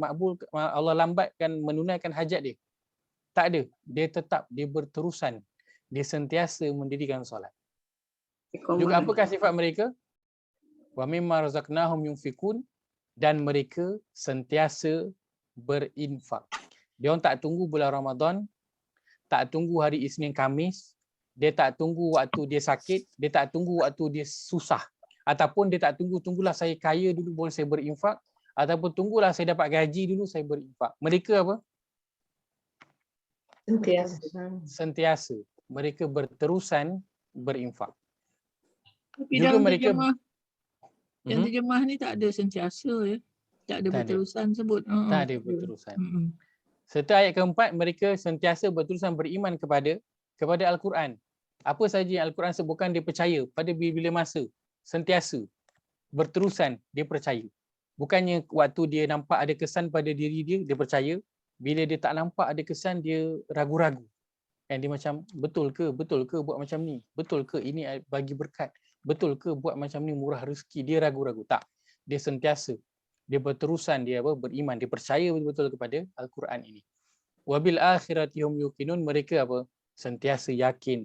Allah lambatkan menunaikan hajat dia. Tak ada. Dia tetap, dia berterusan. Dia sentiasa mendirikan solat. Juga apakah sifat mereka? Wa mimma razaqnahum yunfikun, dan mereka sentiasa berinfak. Dia orang tak tunggu bulan Ramadan, tak tunggu hari Isnin Khamis, dia tak tunggu waktu dia sakit, dia tak tunggu waktu dia susah. Ataupun dia tak tunggulah saya kaya dulu baru saya berinfak, ataupun tunggulah saya dapat gaji dulu saya berinfak. Mereka apa? Sentiasa. Mereka berterusan berinfak. Tapi Juga dalam mereka yang terjemah ni tak ada sentiasa ya. Tak ada berterusan sebut. Tak ada berterusan. Serta ayat keempat, mereka sentiasa berterusan beriman kepada Al-Quran. Apa saja yang Al-Quran sebutkan dia percaya pada bila masa. Sentiasa berterusan dia percaya. Bukannya waktu dia nampak ada kesan pada diri dia, dia percaya. Bila dia tak nampak ada kesan, dia ragu-ragu. Yang dia macam, betul ke buat macam ni? Betul ke ini bagi berkat? Betul ke buat macam ni murah rezeki? Dia ragu-ragu. Tak. Dia sentiasa. Dia berterusan, dia beriman, dia percaya betul-betul kepada Al-Quran ini. Wabil akhirati hum yuqinun, mereka apa? Sentiasa yakin.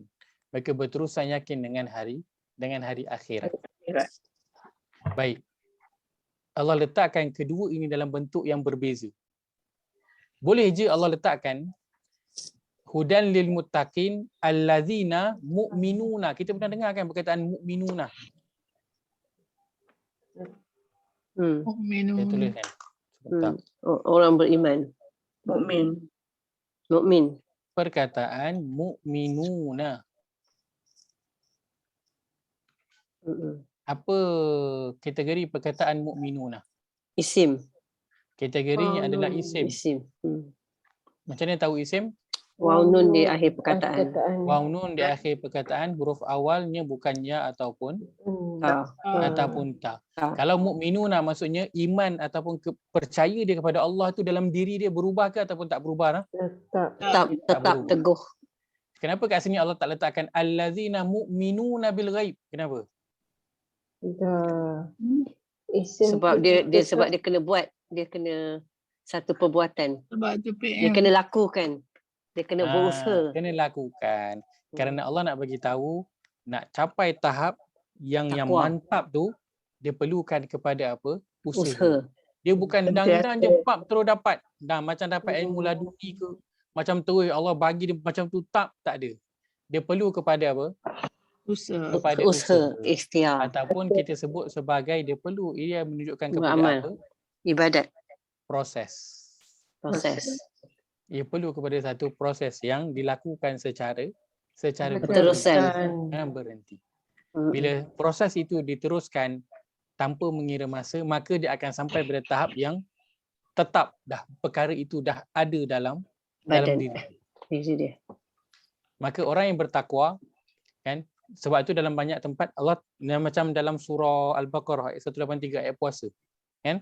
Mereka berterusan yakin dengan hari akhirat. Baik. Allah letakkan kedua ini dalam bentuk yang berbeza. Boleh je Allah letakkan hudan lil muttaqin allazina mu'minuna. Kita pernah dengar kan perkataan mu'minuna? Dia tulis kan. Orang beriman. Mukmin. Perkataan mu'minuna. Apa kategori perkataan mu'minuna? Isim. Kategorinya adalah isim. Macam mana tahu isim? Waw nun di akhir perkataan. Waw nun di akhir perkataan, huruf awalnya bukan ya ataupun ta. Kalau mukminuna maksudnya iman ataupun percaya dia kepada Allah tu dalam diri dia berubah ke ataupun tak berubah? Tetap teguh. Kenapa kat sini Allah tak letakkan allazina mu'minuna bil ghaib? Kenapa? Sebab dia kena buat, dia kena satu perbuatan. Sebab tu dia kena lakukan. Dia kena berusaha. Kena lakukan. Kerana Allah nak bagi tahu, nak capai tahap yang mantap tu, dia perlukan kepada apa? Usaha. Dia bukan dang-dang je pap terus dapat. Dah macam dapat ilmu laduni ke, macam tu Allah bagi dia macam tu tak ada. Dia perlu kepada apa? Usaha, ikhtiar. Ataupun kita sebut sebagai dia perlu, ia menunjukkan kepada apa? Ibadat. Proses. Ia perlu kepada satu proses yang dilakukan secara berterusan dan berhenti. Bila proses itu diteruskan tanpa mengira masa, maka dia akan sampai pada tahap yang tetap dah perkara itu dah ada dalam diri dia. Maka orang yang bertakwa kan, sebab itu dalam banyak tempat Allah, macam dalam surah Al-Baqarah ayat 183 ayat puasa kan,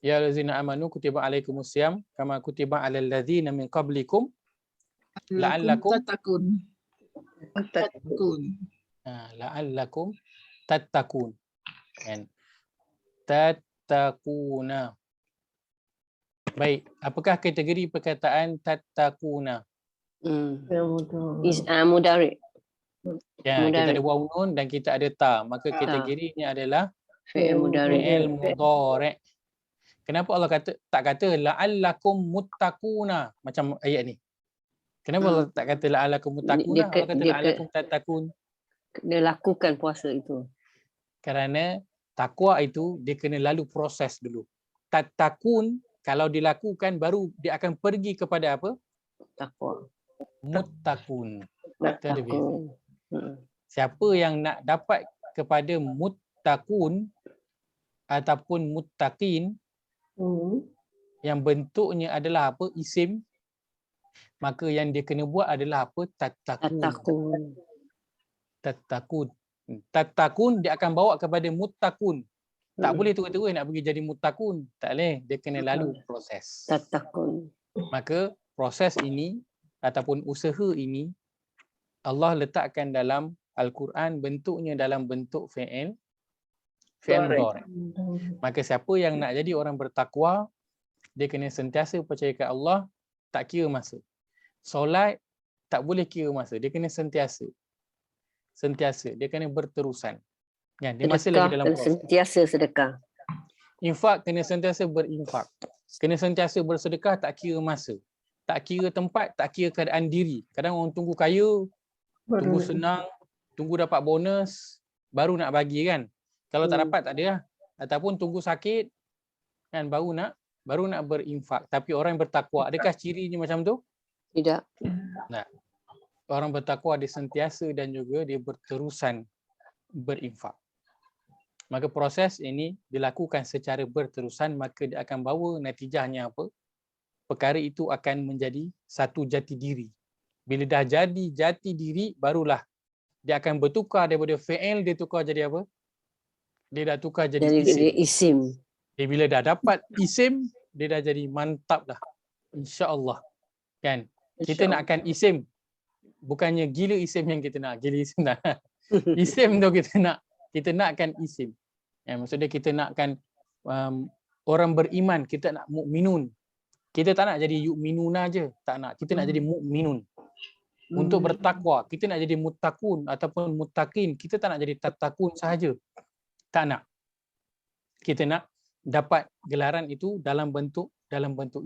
ya allazina amanu kutiba alaikumusiyam kama kutiba alal ladzina min qablikum la'allakum tattaqun kan, tattaquna. Baik, apakah kategori perkataan tattaquna? Mudhari. Ya, kita ada waw nun dan kita ada ta, maka kategorinya adalah fi'il mudhari'. Kenapa Allah tak kata la'allakum muttaquna macam ayat ni? Kenapa Allah tak kata la'allakum muttaquna? Allah kata la'allakum tattaqun. Dia lakukan puasa itu. Kerana takwa itu dia kena lalu proses dulu. Tattaqun kalau dilakukan baru dia akan pergi kepada apa? Takwa. Muttaqun. Siapa yang nak dapat kepada muttaqun ataupun muttaqin yang bentuknya adalah apa? Isim, maka yang dia kena buat adalah apa? Tattaqun. Tattaqun dia akan bawa kepada muttaqun. Tak boleh terus-terus nak pergi jadi muttaqun. Tak boleh. Dia kena lalu proses. Tatakun. Maka proses ini ataupun usaha ini Allah letakkan dalam Al-Quran bentuknya dalam bentuk fi'il mudhari'. Maka siapa yang nak jadi orang bertakwa, dia kena sentiasa percaya kat Allah, tak kira masa. Solat tak boleh kira masa, dia kena sentiasa. Dia kena berterusan. Ya, dia masih lagi dalam proses. Sentiasa sedekah. Infak kena sentiasa berinfak. Kena sentiasa bersedekah, tak kira masa. Tak kira tempat, tak kira keadaan diri. Kadang orang tunggu kaya, tunggu senang, tunggu dapat bonus, baru nak bagi kan. Kalau tak dapat tak ada lah. Ataupun tunggu sakit kan baru nak berinfak. Tapi orang yang bertakwa, adakah cirinya macam tu? Tidak. Nah. Orang bertakwa dia sentiasa dan juga dia berterusan berinfak. Maka proses ini dilakukan secara berterusan, maka dia akan bawa natijahnya apa? Perkara itu akan menjadi satu jati diri. Bila dah jadi jati diri, barulah dia akan bertukar daripada fi'il, dia tukar jadi apa? Dia dah tukar jadi isim. Dia bila dah dapat isim, dia dah jadi mantap dah. InsyaAllah. Kan? Kita nakkan isim. Bukannya gila isim yang kita nak. Gila isim dah. Isim tu kita nakkan isim. Ya, maksudnya kita nakkan orang beriman, kita nak mukminun. Kita tak nak jadi yu'minuna je, tak nak. Kita nak jadi mukminun. Untuk bertakwa, kita nak jadi muttaqun ataupun muttaqin. Kita tak nak jadi tattaqun sahaja. Tak nak. Kita nak dapat gelaran itu dalam bentuk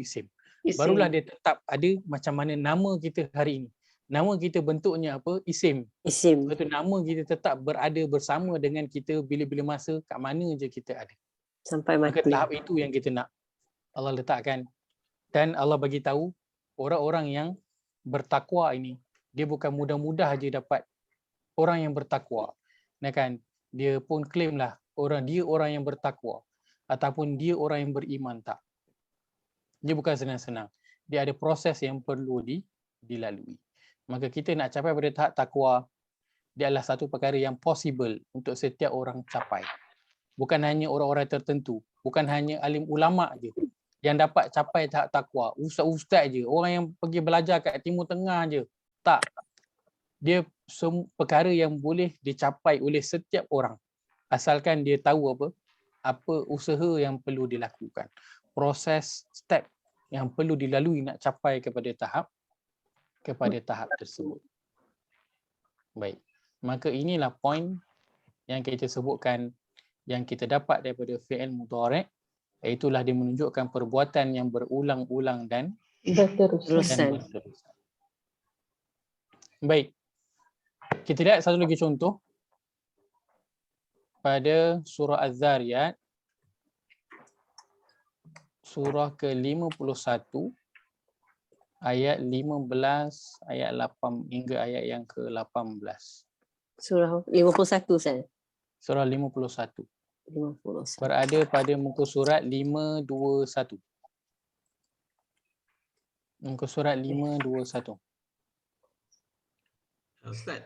isim. Barulah dia tetap ada macam mana nama kita hari ini. Nama kita bentuknya apa? Isim. Lepas tu nama kita tetap berada bersama dengan kita bila-bila masa, kat mana je kita ada. Sampai mati. Maka tahap itu yang kita nak. Allah letakkan. Dan Allah bagi tahu orang-orang yang bertakwa ini, dia bukan mudah-mudah je dapat orang yang bertakwa. Nah kan, dia pun claim lah dia orang yang bertakwa ataupun dia orang yang beriman, tak. Dia bukan senang-senang. Dia ada proses yang perlu dilalui. Maka kita nak capai pada tahap takwa, dia adalah satu perkara yang possible untuk setiap orang capai. Bukan hanya orang-orang tertentu, bukan hanya alim ulama je yang dapat capai tahap takwa. Ustaz-ustaz je, orang yang pergi belajar kat Timur Tengah je. Tak. Dia perkara yang boleh dicapai oleh setiap orang. Asalkan dia tahu apa usaha yang perlu dilakukan. Proses, step yang perlu dilalui nak capai kepada tahap tersebut. Baik. Maka inilah poin yang kita sebutkan yang kita dapat daripada fi'il mudhari', iaitulah dia menunjukkan perbuatan yang berulang-ulang dan berterusan. Baik. Kita lihat satu lagi contoh pada surah Az-Zariyat, surah ke-51 ayat 15, ayat 8 hingga ayat yang ke-18. Surah 51 saya. Surah 51. Berada pada muka surat 521. Muka surat 521. Ustaz.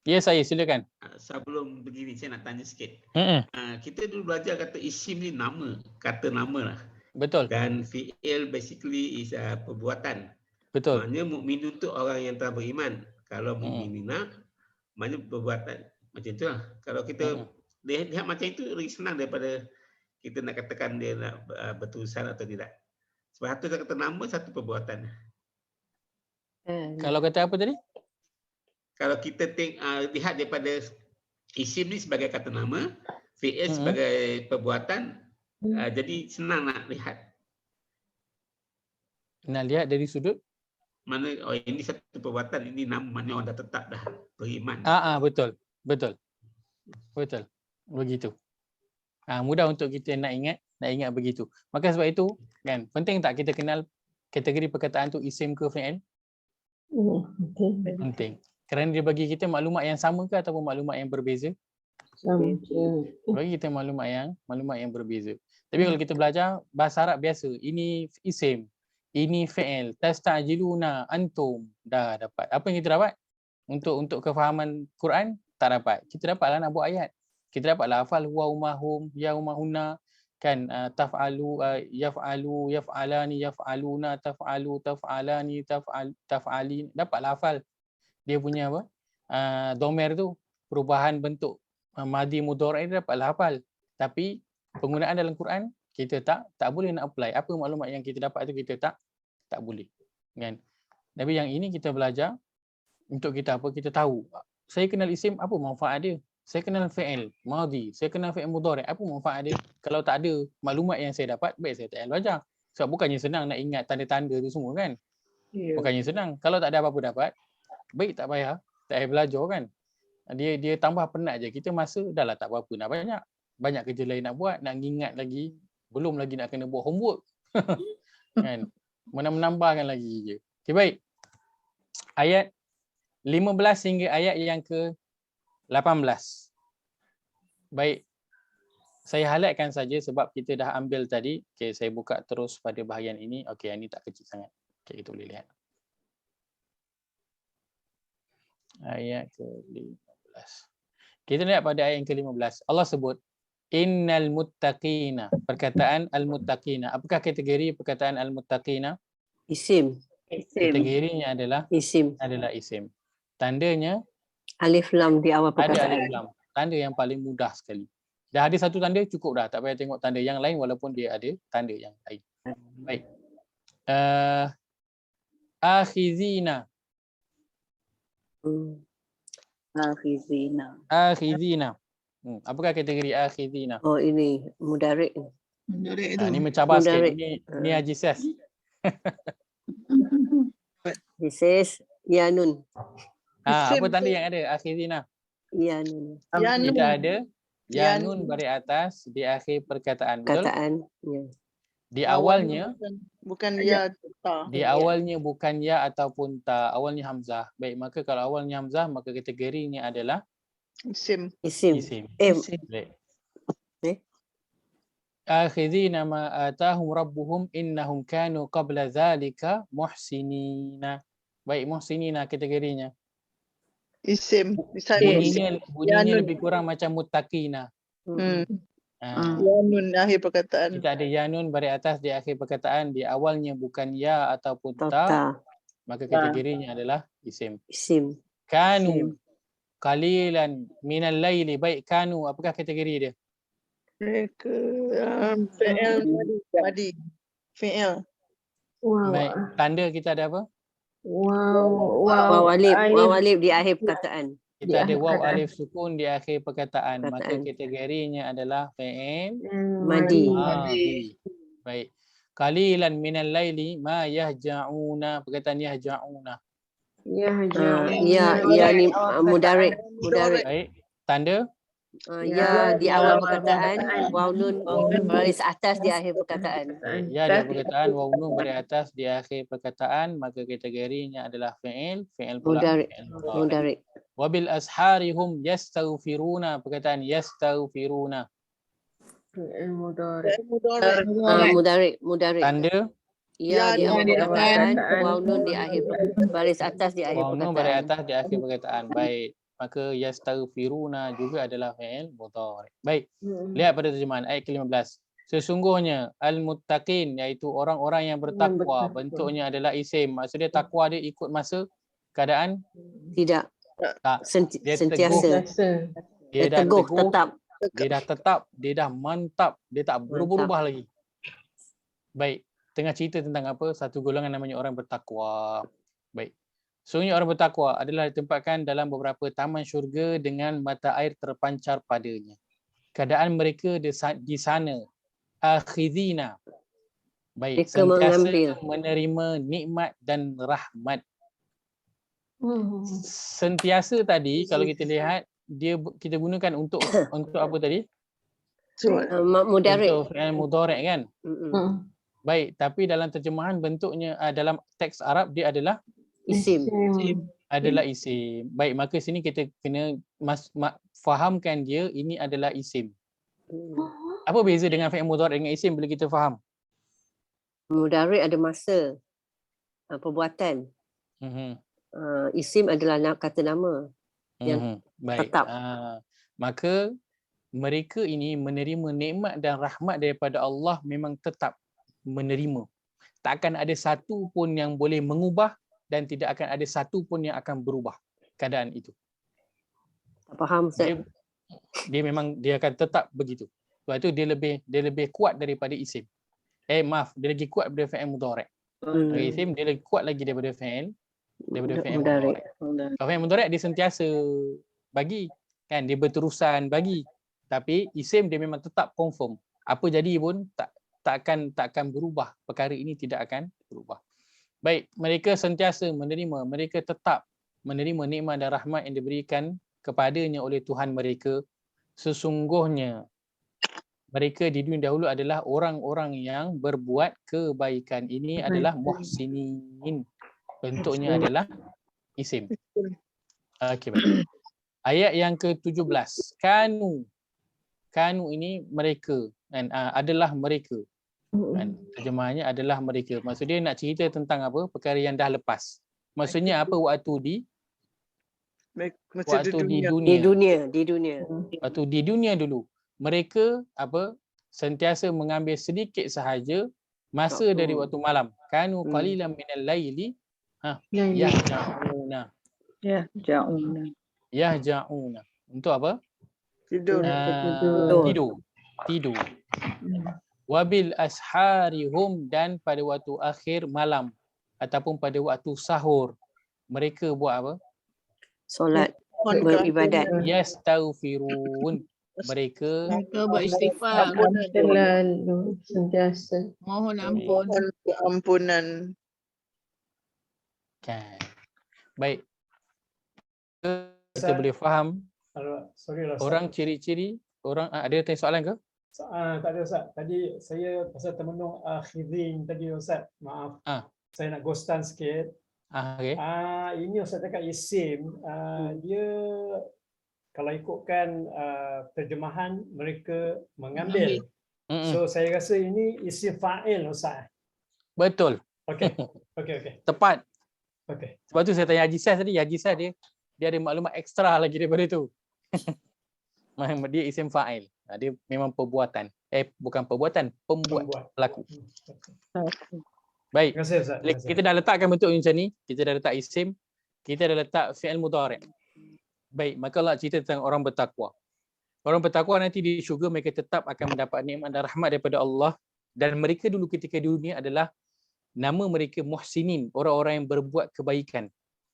Ya, saya silakan. Sebelum begini saya nak tanya sikit. Kita dulu belajar kata isim ni nama, kata nama lah. Betul. Dan fi'il basically is perbuatan. Betul. Maknanya mukminun tu orang yang telah beriman. Kalau mukminina, maknanya perbuatan. Macam tu lah. Kalau kita lihat macam itu, lebih senang daripada kita nak katakan dia nak berterusan atau tidak. Sebab satu kata nama, satu perbuatan. Kalau kata apa tadi? Kalau kita lihat daripada isim ni sebagai kata nama, fi'il sebagai perbuatan, jadi senang nak lihat. Nak lihat dari sudut? Mana ini satu perbuatan, ini nama, mana orang dah tetap dah beriman. Betul. Begitu. Mudah untuk kita nak ingat begitu. Maka sebab itu kan penting tak kita kenal kategori perkataan tu isim ke fi'il? Penting. Kerana dia bagi kita maklumat yang sama ke ataupun maklumat yang berbeza? Sama. Bagi kita maklumat yang berbeza. Tapi kalau kita belajar bahasa Arab biasa, ini isim, ini fi'il, tastajiluna antum, dah dapat. Apa yang kita dapat? Untuk kefahaman Quran tak dapat. Kita dapatlah nak buat ayat. kita dapat lafal huwa umahum, ya umahuna, kan taf'alu, yaf'alu, yaf'alani, yaf'aluna, taf'alu, taf'alani, taf'alin, dapat lafal dia punya apa? Domer tu, perubahan bentuk madhi mudhari' dia dapat hafal. Tapi penggunaan dalam Quran kita tak boleh nak apply. Apa maklumat yang kita dapat tu kita tak boleh. Kan? Tapi yang ini kita belajar untuk kita apa? Kita tahu. Saya kenal isim, apa manfaat dia? Saya kenal fi'il madhi, saya kenal fi'il mudhari', apa manfaat dia? Kalau tak ada maklumat yang saya dapat, baik saya tak payah belajar. Sebab bukannya senang nak ingat tanda-tanda tu semua kan? Bukannya senang. Kalau tak ada apa-apa dapat, baik tak payah belajar kan. Dia tambah penat je. Kita masa dah lah tak apa-apa nak banyak kerja lain nak buat, nak ingat lagi, belum lagi nak kena buat homework. Kan? Menambahkan lagi je. Okay, baik. Ayat 15 hingga ayat yang ke-18. Baik. Saya highlightkan saja sebab kita dah ambil tadi. Okay, saya buka terus pada bahagian ini. Okay, yang ini tak kecil sangat. Okay, kita boleh lihat. Ayat ke-15. Kita lihat pada ayat yang ke-15. Allah sebut innal muttaqina. Perkataan al-muttaqina. Apakah kategori perkataan al-muttaqina? Isim. Kategorinya adalah isim. Tandanya Alif lam di awal perkataan. Ada alif lam. Tanda yang paling mudah sekali. Dah ada satu tanda cukup dah. Tak payah tengok tanda yang lain walaupun dia ada tanda yang lain. Baik. Akhizina. Akhizina. Apakah kategori akhizina? Oh, ini mudhari'. Ini mencabar sikit. Ini Haji Ses. This is yanun. Apa tanda yang ada akhizina? Yanun. Kita ada yanun baris atas di akhir perkataan. Betul? Ya. Di awalnya bukan ya ta. Di awalnya bukan ya ataupun ta, awalnya hamzah. Baik, maka kalau awalnya hamzah maka kategorinya adalah Isim. Baik. Akhizina ma atahum rabbuhum innahum kanu qabla zalika muhsinina. Baik, muhsinina kategorinya. Isim. Bunyinya lebih kurang macam muttaqina. Yanun akhir perkataan. Kita ada yanun baris atas di akhir perkataan, di awalnya bukan ya ataupun ta, maka kategorinya adalah isim. Kanu qalilan minal laili. Baik, kanu apakah kategori dia? Fi'il madhi. Fi'il. Baik, tanda kita ada apa? Waw alif di akhir perkataan. Kita ada waw alif sukun di akhir perkataan. Maka kategorinya adalah fi'il madhi. Baik. Qalilan minal laili ma yahja'una. Perkataan yahja'una. Ya ni mudhari'. Baik. Tanda? Ya di awal perkataan, waw nun baris atas di akhir perkataan. Ya di akhir perkataan, waw nun baris atas di akhir perkataan, maka kategorinya adalah fi'il pula mudhari'. Wabil asharihum yastaghfiruna. Perkataan yastaghfiruna. Mudhari'. Tanda? Ya di awal perkataan, waw nun di akhir baris atas di akhir perkataan. Waw nun baris atas di akhir perkataan. Baik. Maka yastaghfiruna juga adalah fi'il mudhari'. Baik. Lihat pada terjemahan ayat ke-15. Sesungguhnya al-muttaqin iaitu orang-orang yang bertakwa, bentuknya adalah isim. Maksudnya takwa dia ikut masa keadaan? Tidak. Tak. Dia sentiasa. Dia dah teguh, teguh, tetap. Dia dah tetap, dia dah mantap, dia tak berubah-ubah lagi. Baik. Tengah cerita tentang apa? Satu golongan namanya orang bertakwa. Baik. Sesungguhnya orang bertakwa adalah ditempatkan dalam beberapa taman syurga dengan mata air terpancar padanya. Keadaan mereka di sana akhizina. Baik, sentiasa menerima nikmat dan rahmat. Sentiasa tadi kalau kita lihat kita gunakan untuk apa tadi? Mudhari'. Untuk fi'il mudhari' kan? Baik, tapi dalam terjemahan bentuknya dalam teks Arab dia adalah isim. Adalah isim. Baik, maka sini kita kena fahamkan dia ini adalah isim. Apa beza dengan fi'il mudhari' dengan isim bila kita faham? Mudhari' ada masa perbuatan. Isim adalah kata nama yang baik. tetap. Maka mereka ini menerima nikmat dan rahmat daripada Allah memang tetap menerima. Tak akan ada satu pun yang boleh mengubah dan tidak akan ada satu pun yang akan berubah keadaan itu. Tak faham Ustaz. Dia memang dia akan tetap begitu. Sebab itu dia lebih kuat daripada isim. Dia lagi kuat daripada fi'il mudhari'. Isim dia lagi kuat lagi daripada fi'il mudhari'. Kalau fi'il mudhari' dia sentiasa bagi, kan, dia berterusan bagi. Tapi isim dia memang tetap confirm. Apa jadi pun tak akan berubah. Perkara ini tidak akan berubah. Baik, mereka sentiasa menerima, mereka tetap menerima nikmat dan rahmat yang diberikan kepadanya oleh Tuhan mereka. Sesungguhnya mereka di dunia dahulu adalah orang-orang yang berbuat kebaikan. Ini adalah muhsinin. Bentuknya adalah isim. Okey, baik. Ayat yang ke-17. Kanu ini mereka, kan, adalah mereka. Kan, terjemahannya adalah mereka. Maksud dia nak cerita tentang apa? Perkara yang dah lepas. Maksudnya apa? Waktu di dunia. Waktu di dunia dulu. Mereka apa? Sentiasa mengambil sedikit sahaja masa dari waktu malam. Kanu qalilan minal laili yahja'una. Untuk apa? Tidur. Tidur. Wabil asharihum, dan pada waktu akhir malam ataupun pada waktu sahur mereka buat apa? Solat, beribadat. Yastaghfirun. Mereka beristighfar. Sentiasa Mohon ampun. Ampunan. kan. Baik. Kita boleh faham orang ciri-ciri orang. Ada tanya soalan ke? Tak ada Ustaz. Tadi saya pasal termenung akhirin tadi Ustaz. Maaf. Saya nak ghostan sikit. Okay. Ini Ustaz cakap isim. Dia kalau ikutkan terjemahan mereka mengambil. So saya rasa ini isim fa'il Ustaz. Betul. Okey. Tepat. Okey. Sebab tu saya tanya Haji Saz tadi. Haji Saz dia ada maklumat ekstra lagi daripada tu. Dia isim fa'il. Dia memang perbuatan. Bukan perbuatan, pembuat pelaku. Baik. Terima kasih Ustaz. Kita dah letakkan bentuk macam ni. Kita dah letak isim. Kita dah letak fi'il mudhari'. Baik, maka Allah cerita tentang orang bertakwa. Orang bertakwa nanti di syurga mereka tetap akan mendapat nikmat dan rahmat daripada Allah, dan mereka dulu ketika di dunia adalah nama mereka muhsinin, orang-orang yang berbuat kebaikan.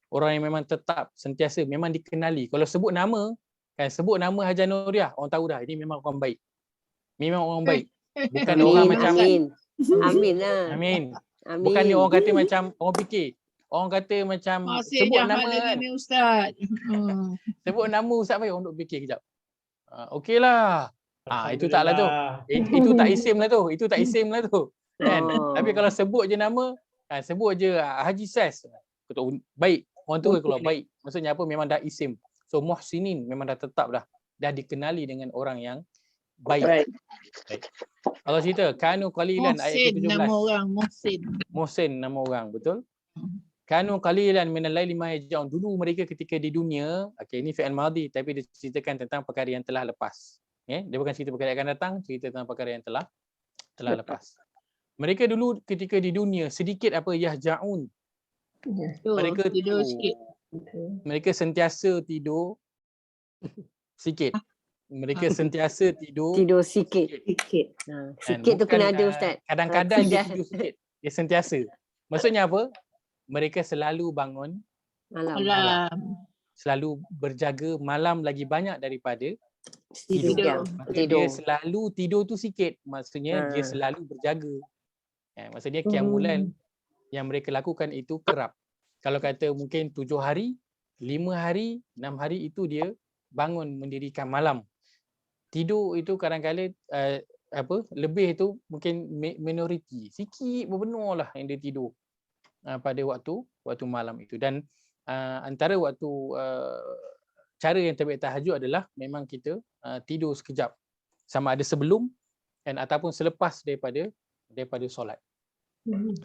Orang yang memang tetap sentiasa memang dikenali. Kalau sebut nama, kan, sebut nama Hajar Nuriah, orang tahu dah ini memang orang baik. Memang orang baik. Bukan orang macam Amin. Bukan ni orang kata macam orang fikir. Orang kata macam sebut nama kan. Ustaz. Sebut nama Ustaz baik, orang duk fikir kejap. Okeylah. Itu taklah tu. Itu tak isim lah tu. Itu tak isim lah tu. Kan? Tapi kalau sebut je nama, sebut je Haji Saz. Baik. Orang tu keluar baik. Maksudnya apa? Memang dah isim. So muhsinin memang dah tetap dah. Dah dikenali dengan orang yang baik. Allah cerita kanu qalilan ayat ke-17. Nama orang Muhsin nama orang, betul? Kanu qalilan minal laili ma yaj'un. Dulu mereka ketika di dunia, okey ini fi'il madhi tapi dia ceritakan tentang perkara yang telah lepas. Dia bukan cerita perkara yang akan datang, cerita tentang perkara yang telah lepas. Mereka dulu ketika di dunia sedikit apa yahja'un. Mereka tidur sikit. Mereka sentiasa tidur sikit. Mereka sentiasa tidur sikit. Sikit tu kena ada Ustaz. Kadang-kadang dia tidur sikit. Dia sentiasa. Maksudnya apa? Mereka selalu bangun malam. Selalu berjaga malam lagi banyak daripada tidur. Dia selalu tidur tu sikit. Maksudnya dia selalu berjaga. Maksudnya qiyamulan yang mereka lakukan itu kerap. Kalau kata mungkin 7 hari, 5 hari, 6 hari itu dia bangun mendirikan malam. Tidur itu kadang-kadang lebih itu mungkin minoriti. Sikit berbenar lah yang dia tidur pada waktu malam itu. Dan antara waktu cara yang terbaik tahajud adalah memang kita tidur sekejap, sama ada sebelum dan ataupun selepas daripada solat.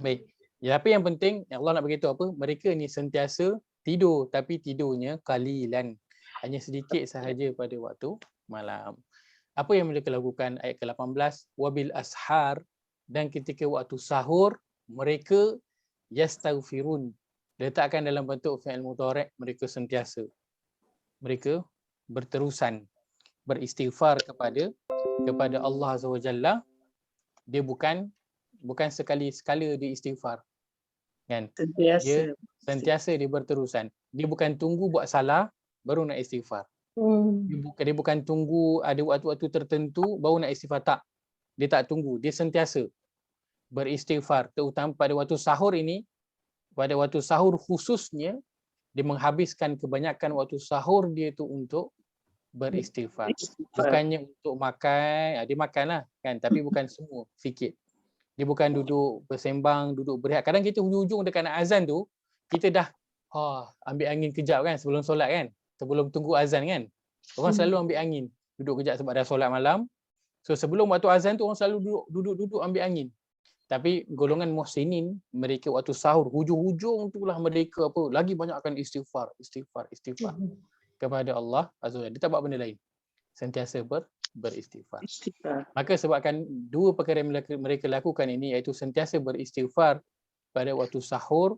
Baik. Ya, tapi yang penting Allah nak beritahu apa? Mereka ni sentiasa tidur, tapi tidurnya qalilan, hanya sedikit sahaja pada waktu malam. Apa yang mereka lakukan? Ayat ke-18, wabil ashar, dan ketika waktu sahur mereka yastaghfirun. Letakkan dalam bentuk fi'il mudhari', mereka sentiasa. Mereka berterusan beristighfar kepada Allah Azza wa Jalla. Dia bukan sekali-sekala dia istighfar. Kan? Dia sentiasa, dia berterusan. Dia bukan tunggu buat salah baru nak istighfar. Dia bukan tunggu ada waktu-waktu tertentu baru nak istighfar, tak. Dia tak tunggu, dia sentiasa beristighfar, terutama pada waktu sahur ini. Pada waktu sahur khususnya, dia menghabiskan kebanyakan waktu sahur dia tu untuk beristighfar. Bukannya untuk makan, dia makanlah kan, tapi bukan semua, sikit. Dia bukan duduk bersembang, duduk berehat. Kadang kita hujung-hujung dekat nak azan tu, kita dah ambil angin kejap kan sebelum solat kan, sebelum tunggu azan kan. Orang selalu ambil angin, duduk kejap sebab dah solat malam. So sebelum waktu azan tu orang selalu duduk ambil angin. Tapi golongan muhsinin, mereka waktu sahur hujung-hujung itulah mereka lagi banyakkan istighfar kepada Allah Azza wa Jalla. Dia tak buat benda lain, sentiasa beristighfar. Maka sebabkan dua perkara yang mereka lakukan ini, iaitu sentiasa beristighfar pada waktu sahur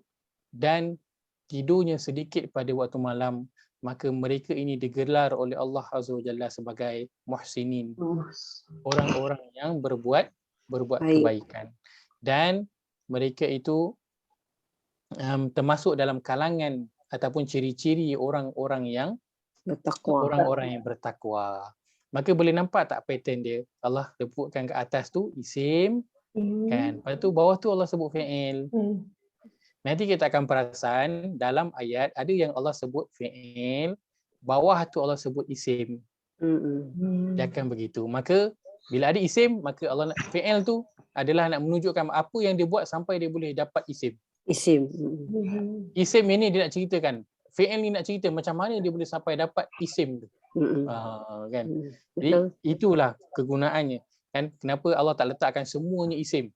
dan tidurnya sedikit pada waktu malam, maka mereka ini digelar oleh Allah Azza wa Jalla sebagai muhsinin, orang-orang yang berbuat kebaikan. Dan mereka itu termasuk dalam kalangan ataupun ciri-ciri orang-orang yang bertakwa. Maka boleh nampak tak pattern dia? Allah sebutkan ke atas tu isim kan. Lepas tu bawah tu Allah sebut fi'il. Nanti kita akan perasan dalam ayat ada yang Allah sebut fi'il, bawah tu Allah sebut isim. Dia akan begitu. Maka bila ada isim, maka Allah nak fi'il tu adalah nak menunjukkan apa yang dia buat sampai dia boleh dapat isim. Isim ini dia nak ceritakan. Fi'il ni nak cerita macam mana dia boleh sampai dapat isim tu. Kan? Jadi itulah kegunaannya. Kan kenapa Allah tak letakkan semuanya isim?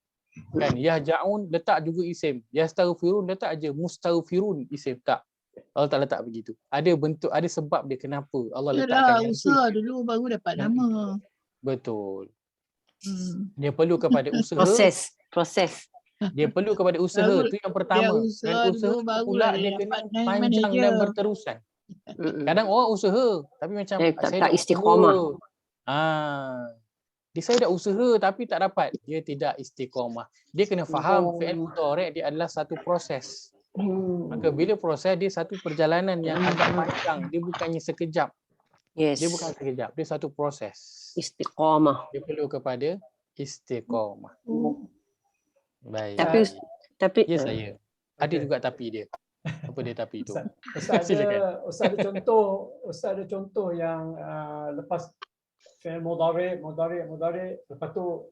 Kan yahja'un letak juga isim. Yastaghfirun letak aja mustaghfirun isim, tak. Allah tak letak begitu. Ada bentuk, ada sebab dia kenapa Allah letakkan yang usaha dulu baru dapat nama. Betul. Dia perlu kepada usaha. Proses. Dia perlu kepada usaha, tu yang pertama. Dan usaha pula dia kena panjang dan berterusan. Kadang orang usaha tapi macam saya tak istiqamah. Dia saya dah usaha tapi tak dapat. Dia tidak istiqamah. Dia kena faham fi'il mudhari' dia adalah satu proses. Maka bila proses dia satu perjalanan yang agak panjang, dia bukannya sekejap. Dia bukan sekejap, dia satu proses. Istiqamah. Dia perlu kepada istiqamah. Baik. Tapi ya saya. Ada juga tapi dia. Apa dia tapi tu? Ustaz ada contoh yang lepas fi'il mudhari' lepas tu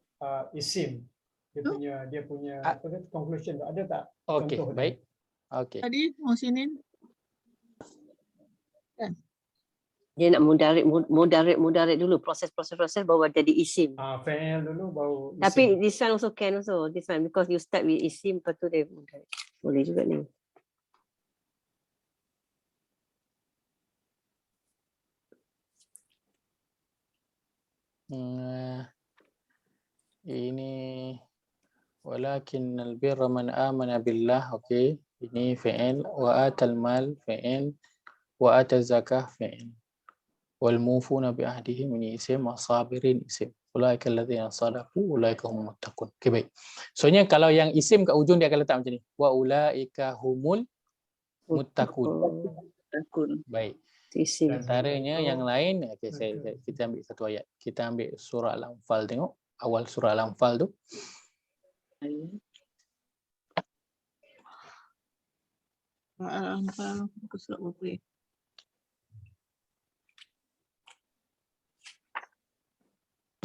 isim. Dia punya conclusion tu ada tak? Okey, baik. Okey. Tadi Muhsinin kan? Dia nak mudarik dulu, proses baru jadi isim. Fi'il dulu baru isim. Tapi this one also can also, this one because you start with isim, lepas tu dia mudarik. Boleh juga ni. Ini walakinnal birra man amana billah. Okey, ini fi'il. Wa atal mal fi'il. Wa ataz zakah fi'il. Wal mufuna bi ahdihim ini isim, wasabirin isim. Ulaika alladzina sadaqu ulaika humul muttaqun. Okey, baik. Soalnya kalau yang isim kat ujung dia akan letak macam ni. Wa ulaika humul muttaqun. Baik. Antaranya yang lain, okey, kita ambil satu ayat. Kita ambil surah Al-Anfal, tengok awal surah Al-Anfal tu. Al-Anfal muka surat berapa?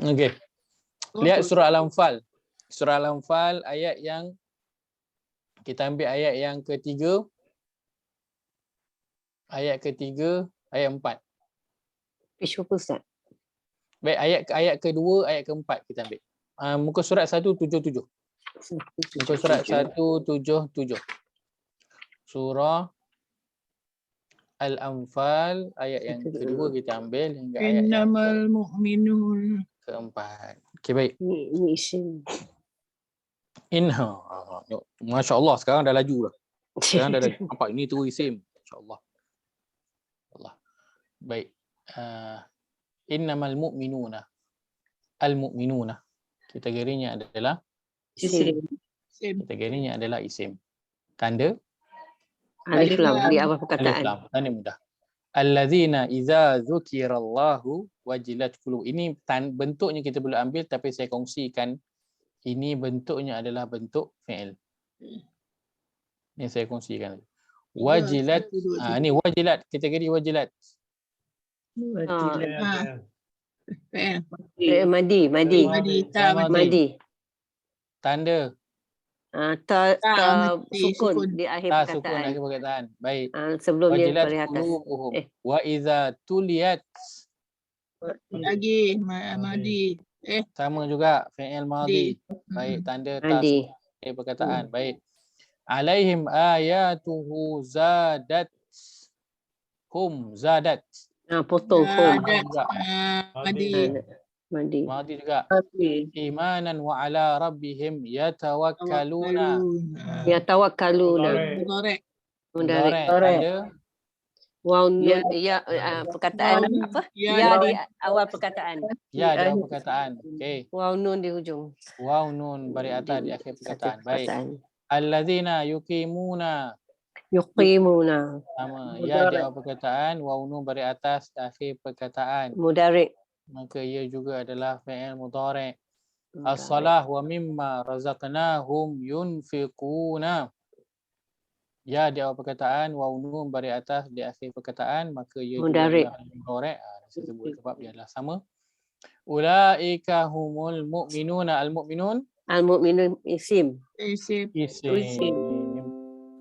Okey. Lihat surah Al-Anfal. Surah Al-Anfal ayat yang kita ambil ayat yang ketiga. Ayat ketiga, ayat 4. Page berapa Ustaz? Baik, ayat kedua, ayat keempat kita ambil. Muka surat 177. Muka surat 177. Surah Al-Anfal ayat yang kedua kita ambil hingga ayat yang Innamal mu'minun. keempat. Okey, baik. Ini isim. Inha. Masya Allah, sekarang dah laju dah. Sekarang dah laju. Nampak ini tu isim. Masya Allah. Allah. Baik. Innamal mu'minuna. Al-mu'minuna. Kategorinya adalah Isim. kategorinya adalah isim. Tanda Alif lam di awal alif perkataan. lam. Tanda mudah. Allazina idza dzukirallahu wajilat qulub. Ini bentuknya kita boleh ambil, tapi saya kongsikan ini bentuknya adalah bentuk fi'il. Ini saya kongsikan. Wajilat. Ini wajilat, kategori wajilat. Madi. Tanda Ta sukun di akhir perkataan. Sukun akhir perkataan. Baik. Sebelum dia Wajilat balik atas. Wa iza tuliyat. Lagi madi. Sama juga fi'il madhi. Baik, tanda ta akhir perkataan. Baik. Alaihim ayatuhu zadat. Zadat. Potong Madi juga. Imanan wa ala rabbihim yatawakkaluna. Mudarik. Tanda Waw nun ya perkataan apa? Ya di awal perkataan. Ya di awal perkataan. Okey. Waw nun di hujung. Waw nun bari atas di akhir perkataan. Baik. Allazina yuqimuna. Sama. Ya di awal perkataan, waw nun bari atas di akhir perkataan. Mudarik. Maka ia juga adalah fi'il mudhari'. As-salah wa mimma razaqnahum yunfiquna. Ya di awal perkataan, waw nun bari atas di akhir perkataan, maka ia juga adalah mudhari'. Saya sebut sebab dia adalah sama. Ulaika humul mu'minuna. Al-mu'minun. Al-mu'minun isim. Isim.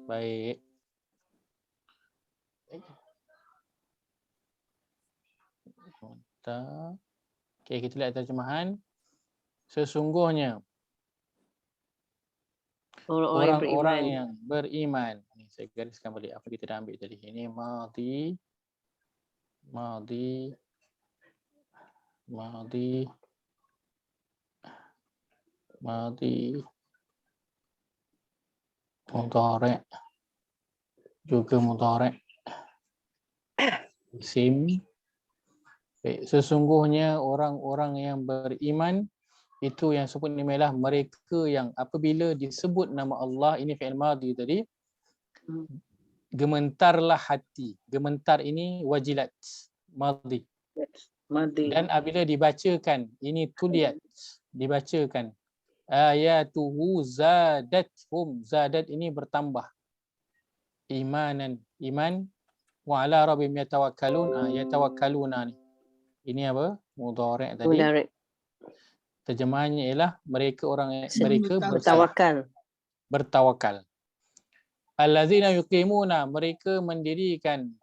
Baik. Okey, kita lihat terjemahan. Sesungguhnya orang-orang yang beriman. Ini saya gariskan balik apa kita dah ambil tadi. Ini madhi mudhari' juga mudhari' isim. Sesungguhnya orang-orang yang beriman itu yang sebut ni ialah mereka yang apabila disebut nama Allah, ini fi'il madhi tadi, gementarlah hati. Gementar ini wajilat madhi. Dan apabila dibacakan, ini tuliyat, dibacakan. Ayatuhu zadathum. Zadat ini bertambah. Imanan, iman. Wa ala rabbihim yatawakkalun. Yatawakkaluna ni. Ini apa? Mudhari' tadi. Mudarik. Terjemahannya ialah mereka bertawakal. Allazina yuqimuna, mereka mendirikan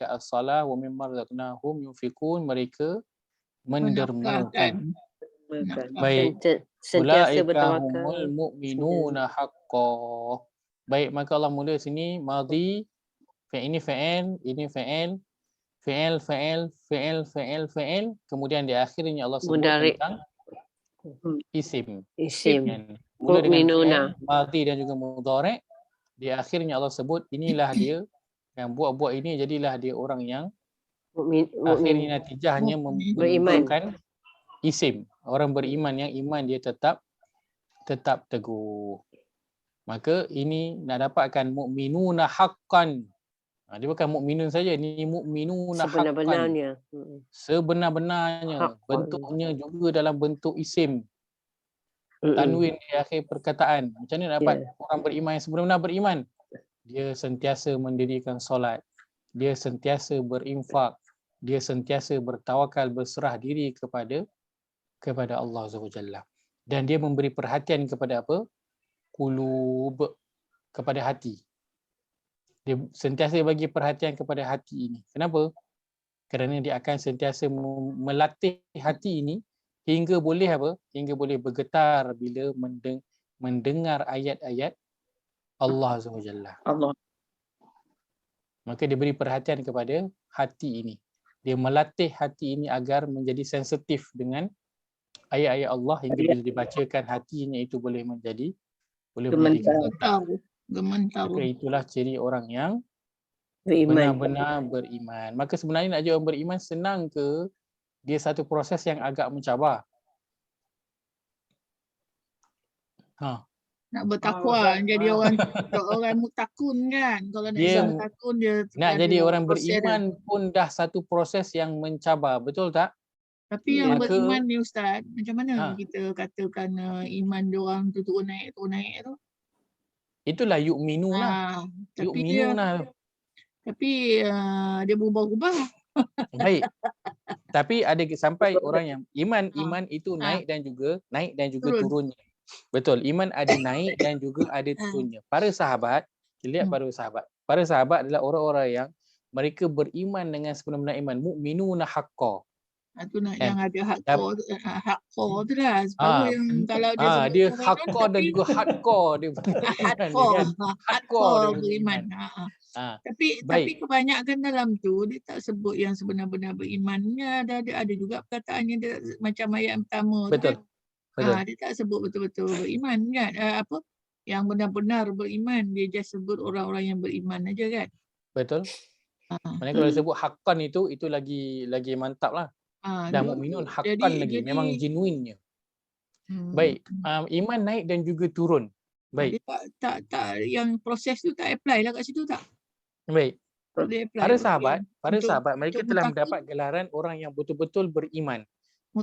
as-salah wa mimma razaqnahum yunfiqun, mereka mendermakan. Baik. Ulaika humul mu'minuna haqqan. Baik, maka Allah mula sini madhi, ini fi'il, ini fi'il. Fi'il, kemudian di akhirnya Allah sebut tentang isim. Mula dengan fi'il, madhi dan juga mudhari'. Di akhirnya Allah sebut inilah dia yang buat-buat ini, jadilah dia orang yang akhirnya natijahnya menunjukkan isim. Orang beriman yang iman dia tetap teguh. Maka ini nak dapatkan mu'minuna haqqan. Dia bukan mukminun saja, ni mukminun sebenar-benarnya. Sebenar-benarnya. Bentuknya juga dalam bentuk isim. Tanwin di akhir perkataan. Macam mana dapat orang beriman yang sebenar-benar beriman? Dia sentiasa mendirikan solat. Dia sentiasa berinfak. Dia sentiasa bertawakal, berserah diri kepada Allah SWT. Dan dia memberi perhatian kepada apa? Qulub, kepada hati. Dia sentiasa bagi perhatian kepada hati ini. Kenapa? Kerana dia akan sentiasa melatih hati ini hingga boleh apa? Hingga boleh bergetar bila mendengar ayat-ayat Allah SWT. Maka dia beri perhatian kepada hati ini. Dia melatih hati ini agar menjadi sensitif dengan ayat-ayat Allah hingga bila dibacakan hatinya itu boleh menjadi gemetar. Maka itulah ciri orang yang benar-benar beriman. Maka sebenarnya nak jadi orang beriman senang ke? Dia satu proses yang agak mencabar. Nak bertakwa, jadi orang mutakun kan. Kalau nak jadi mutakun dia nak jadi orang beriman pun dah satu proses yang mencabar, betul tak? Tapi yang beriman ni Ustaz, macam mana kita katakan iman dia orang tu turun naik tu? Itulah yu'minuna. Yu'minuna. Tapi dia berubah-ubah. Baik. Tapi ada sampai orang yang iman itu naik dan juga turunnya. Betul, iman ada naik dan juga ada turunnya. Para sahabat, kita lihat para sahabat. Para sahabat adalah orang-orang yang mereka beriman dengan sebenar-benar iman, mukminuna haqqan. Itu nak yang ada hardcore tu lah. Baru yang kalau dia hardcore dan juga hardcore dia. Hardcore beriman. Tapi kebanyakan dalam tu dia tak sebut yang sebenar-benar berimannya. Ada juga perkataannya dia, macam ayat pertama. Betul. Dia tak sebut betul-betul beriman kan. Yang benar-benar beriman, dia just sebut orang-orang yang beriman aja kan. Betul. Maknanya kalau disebut haqqan itu lagi mantap lah. Dan mukminun haqqan lagi, memang genuinnya. Baik, iman naik dan juga turun. Baik. Tak yang proses tu tak apply lah kat situ tak? Baik. Para sahabat mereka telah mendapat gelaran orang yang betul-betul beriman.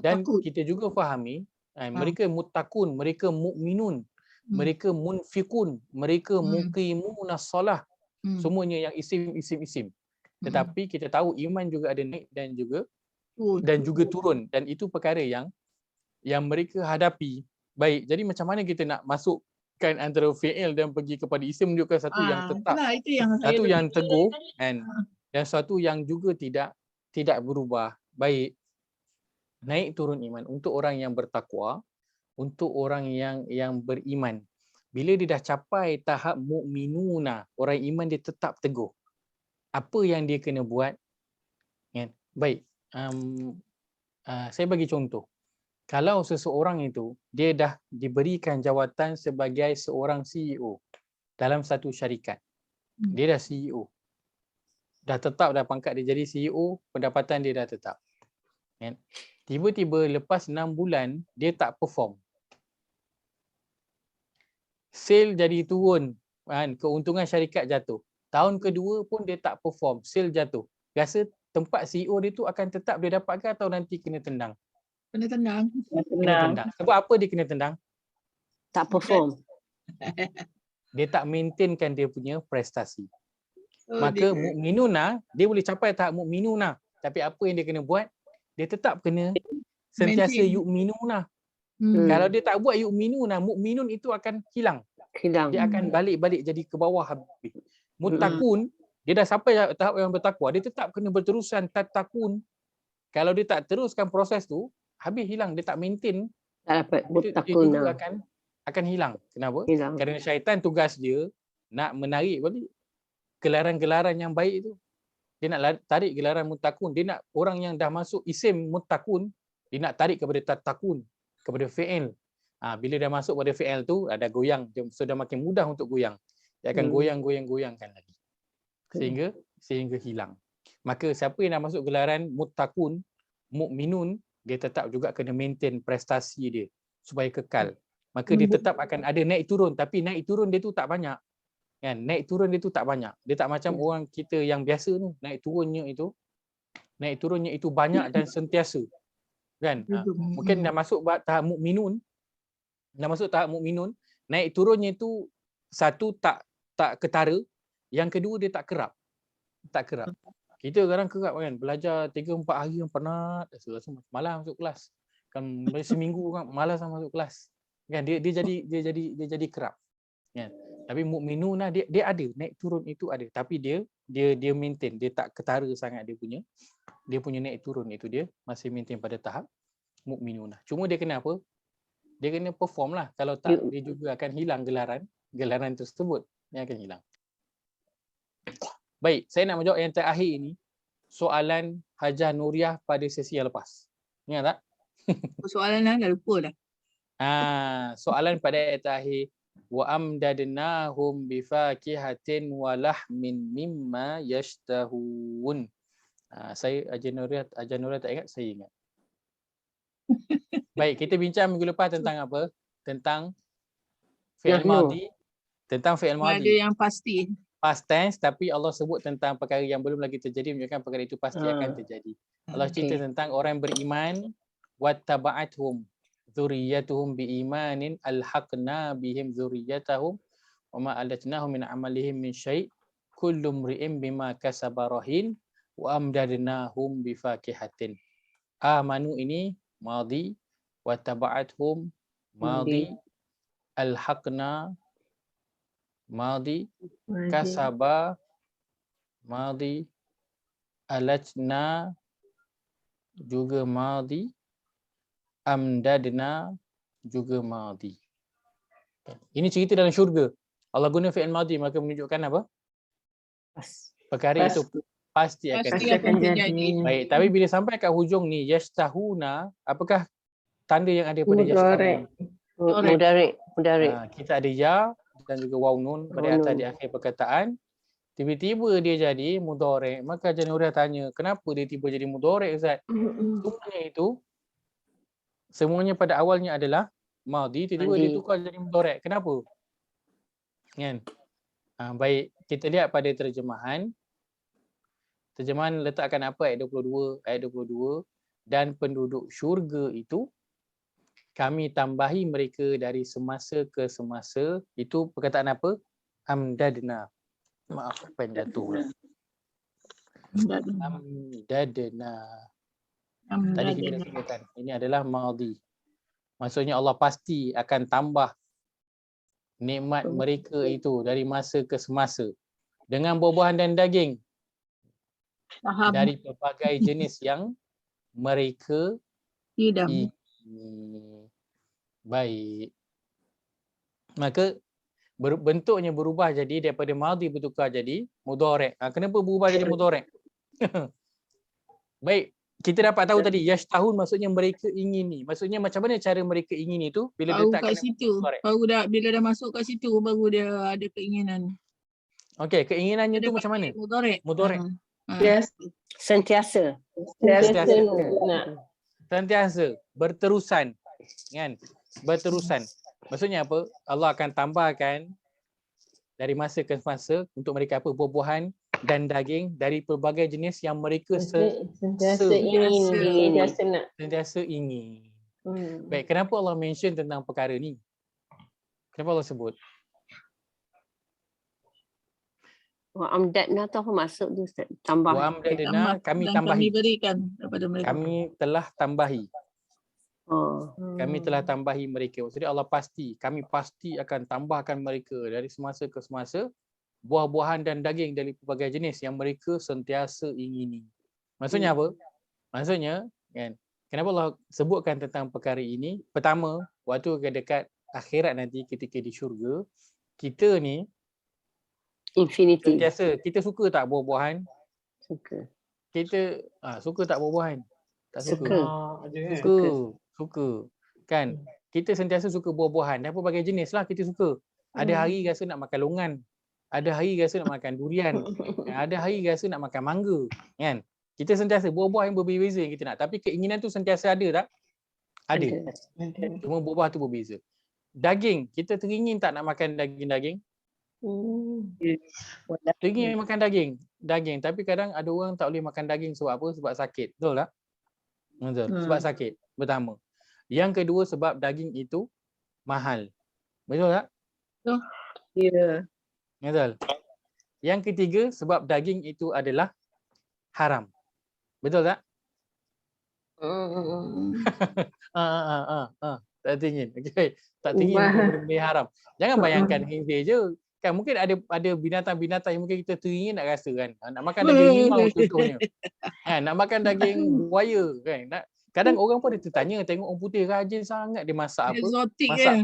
Dan kita juga fahami mereka muttaqun, mereka mukminun, mereka munfiqun, mereka muqimunas solah. Semuanya yang isim. Tetapi kita tahu iman juga ada naik dan juga turun, dan itu perkara yang mereka hadapi. Baik, jadi macam mana kita nak masukkan antara fi'il dan pergi kepada isim, menunjukkan satu yang tetap, satu yang teguh dan satu yang juga tidak berubah. Baik, naik turun iman untuk orang yang bertakwa, untuk orang yang beriman. Bila dia dah capai tahap mukminuna, orang iman dia tetap teguh. Apa yang dia kena buat? Baik, saya bagi contoh. Kalau seseorang itu dia dah diberikan jawatan sebagai seorang CEO dalam satu syarikat, dia dah CEO, dah tetap dah pangkat dia jadi CEO, pendapatan dia dah tetap. Tiba-tiba lepas 6 bulan dia tak perform, sale jadi turun, keuntungan syarikat jatuh. Tahun kedua pun dia tak perform, sale jatuh. Rasa tempat CEO dia tu akan tetap dia dapatkan atau nanti kena tendang? Kena tendang. Sebab apa dia kena tendang? Tak perform. Dia tak maintainkan dia punya prestasi. Maka mukminuna, dia boleh capai tahap mukminuna, tapi apa yang dia kena buat? Dia tetap kena sentiasa yu'minuna. Kalau dia tak buat yu'minuna, mukminun itu akan hilang. Dia akan balik-balik jadi ke bawah habis. Muttaqun, dia dah sampai tahap yang bertakwa, dia tetap kena berterusan tattaqun. Kalau dia tak teruskan proses tu, habis hilang, dia tak maintain. Tak dapat muttaqun, dia juga akan hilang. Kenapa? Kerana syaitan tugas dia nak menarik balik gelaran-gelaran yang baik tu. Dia nak tarik gelaran muttaqun. Dia nak orang yang dah masuk isim muttaqun, dia nak tarik kepada tattaqun, kepada fi'il. Bila dah masuk pada fi'il tu, ada goyang, dia sudah makin mudah untuk goyang. Dia akan goyang-goyangkan lagi. Sehingga hilang. Maka siapa yang dah masuk gelaran muttaqun, mukminun, dia tetap juga kena maintain prestasi dia supaya kekal. Maka dia tetap akan ada naik turun, tapi naik turun dia tu tak banyak. Kan? Naik turun dia tu tak banyak. Dia tak macam orang kita yang biasa tu, naik turunnya itu banyak dan sentiasa. Kan? Mungkin dah masuk tahap mukminun, naik turunnya itu satu tak ketara, yang kedua dia tak kerap. Kita kadang kerap kan, belajar 3-4 hari yang penat, rasa malas masuk kelas. Kan seminggu kan malas masuk kelas. Kan dia jadi kerap. Kan? Tapi mukminun dia ada naik turun itu ada, tapi dia maintain, dia tak ketara sangat dia punya naik turun itu, dia masih maintain pada tahap mukminun. Cuma dia kena apa? Dia kena perform lah. Kalau tak, dia juga akan hilang gelaran tersebut, yang akan hilang. Baik, saya nak menjawab yang terakhir ini. Soalan Hajah Nuriah pada sesi yang lepas. Ingat tak? Soalan dah lupa dah. Soalan pada ayat terakhir. Wa amdadnahum bifakihatin wa lahmin mimma yashtahun. Saya Hajah Nuriah tak ingat, saya ingat. Baik, kita bincang minggu lepas tentang apa? Tentang fi'il madhi. Tentang fi'il madhi. Ada yang pasti. Past tense, tapi Allah sebut tentang perkara yang belum lagi terjadi, menunjukkan perkara itu pasti akan terjadi. Allah cerita tentang orang beriman, wattaba'athum dzurriyyatuhum biimanin alhaqna bihim dzurriyyatahum wama alatnahum min amalihim min syai' kullu mri'in bima kasaba rahin wa amdadnahum bifakihatin. Amanu ini madhi, wattaba'athum madhi, alhaqna madhi, kasaba madhi, alajna juga madhi, amdadna juga madhi. Ini cerita dalam syurga. Allah guna fi'il madhi maka menunjukkan apa? Perkara itu pasti akan terjadi. Baik, tapi bila sampai kat hujung ni yastahuna, apakah tanda yang ada pada yastahuna? Mudarik. Kita ada ya dan juga waw nun pada atas di akhir perkataan. Tiba-tiba dia jadi mudhari'. Maka Hajah Nuriah tanya, kenapa dia tiba jadi mudhari' Ustaz? Semuanya pada awalnya adalah madhi, tiba-tiba dia tukar jadi mudhari'. Kenapa? Kan? Baik, kita lihat pada terjemahan. Terjemahan letakkan apa ayat 22, ayat 22, dan penduduk syurga itu kami tambahi mereka dari semasa ke semasa. Itu perkataan apa? Amdadna. Maaf, apa yang jatuh lah. Amdadna. Tadi kita dah sebutkan. Ini adalah madhi. Maksudnya Allah pasti akan tambah nikmat mereka itu dari masa ke semasa. Dengan buah-buahan dan daging. Dari pelbagai jenis yang mereka ingini. Baik. Maka bentuknya berubah jadi daripada madhi bertukar jadi mudhari'. Kenapa berubah jadi mudhari'? Baik, kita dapat tahu tadi yashtahun maksudnya mereka ingini. Maksudnya macam mana cara mereka ingin itu bila letakkan kat situ. Baru dah bila dah masuk kat situ baru dia ada keinginan. Okey, keinginannya tu macam mana? Mudhari'. Yes. Sentiasa. Sentiasa, berterusan. Kan? Berterusan. Maksudnya apa? Allah akan tambahkan dari masa ke masa untuk mereka apa? Buah-buahan dan daging dari pelbagai jenis yang mereka sentiasa ingin. Baik, kenapa Allah mention tentang perkara ni? Kenapa Allah sebut? Wa amdadna tu apa maksud tu Ustaz? Tambah. Wa amdadna, kami tambahi. Kami berikan kepada mereka. Kami telah tambahi. Kami telah tambahi mereka. Maksudnya Allah pasti, kami pasti akan tambahkan mereka dari semasa ke semasa buah-buahan dan daging dari pelbagai jenis yang mereka sentiasa ingini. Maksudnya apa? Maksudnya, kan, kenapa Allah sebutkan tentang perkara ini? Pertama, waktu dekat akhirat nanti ketika di syurga, kita ni infinity. Sentiasa, kita suka tak buah-buahan? Suka. Kita suka tak buah-buahan? Tak suka. Suka. Kan? Kita sentiasa suka buah-buahan. Dan pelbagai jenis lah kita suka. Ada hari rasa nak makan longan. Ada hari rasa nak makan durian. Ada hari rasa nak makan mangga. Kan? Kita sentiasa buah-buah yang berbeza yang kita nak. Tapi keinginan tu sentiasa ada tak? Ada. Cuma buah-buah tu berbeza. Daging. Kita teringin tak nak makan daging-daging? Teringin makan daging. Tapi kadang ada orang tak boleh makan daging sebab apa? Sebab sakit. Betul tak? Betul. Sebab sakit. Pertama. Yang kedua sebab daging itu mahal. Betul tak? Ya. Betul. Yang ketiga sebab daging itu adalah haram. Betul tak? Tak teringin. Okay. Tak teringin benda haram. Jangan bayangkan khinzir je. Kan mungkin ada binatang-binatang yang mungkin kita teringin nak rasa kan. Nak makan daging limau contohnya. Nak makan daging buaya kan. Kadang orang pun ada tertanya, tengok orang putih rajin sangat dia masak apa? Exotic masak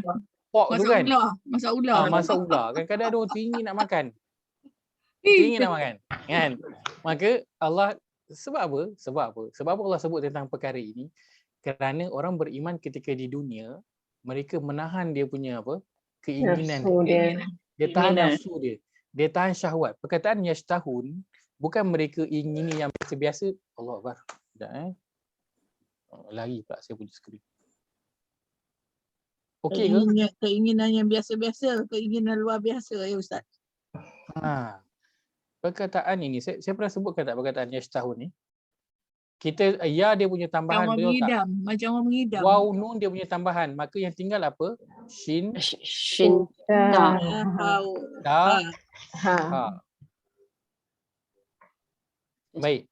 pork tu kan. Masak ular. Masak ular kan. Kadang ada orang teringin nak makan. Teringin nak makan. Kan? Maka Allah, sebab apa? Sebab apa Allah sebut tentang perkara ini? Kerana orang beriman ketika di dunia, mereka menahan dia punya apa? Keinginan. Dia tahan nafsu dia. Dia tahan syahwat. Perkataan yashtahun, bukan mereka ingini yang biasa-biasa. Allah Akbar. Sekejap lari pula saya punya skrin. Okey ke? Keinginan yang biasa-biasa, keinginan luar biasa ya Ustaz. Perkataan ini, saya pernah sebutkan tak perkataan yashtahun ni? Kita, ya dia punya tambahan, betul tak? Macam orang mengidam. Waw, nun dia punya tambahan. Maka yang tinggal apa? Shin, ta, ha. Baik.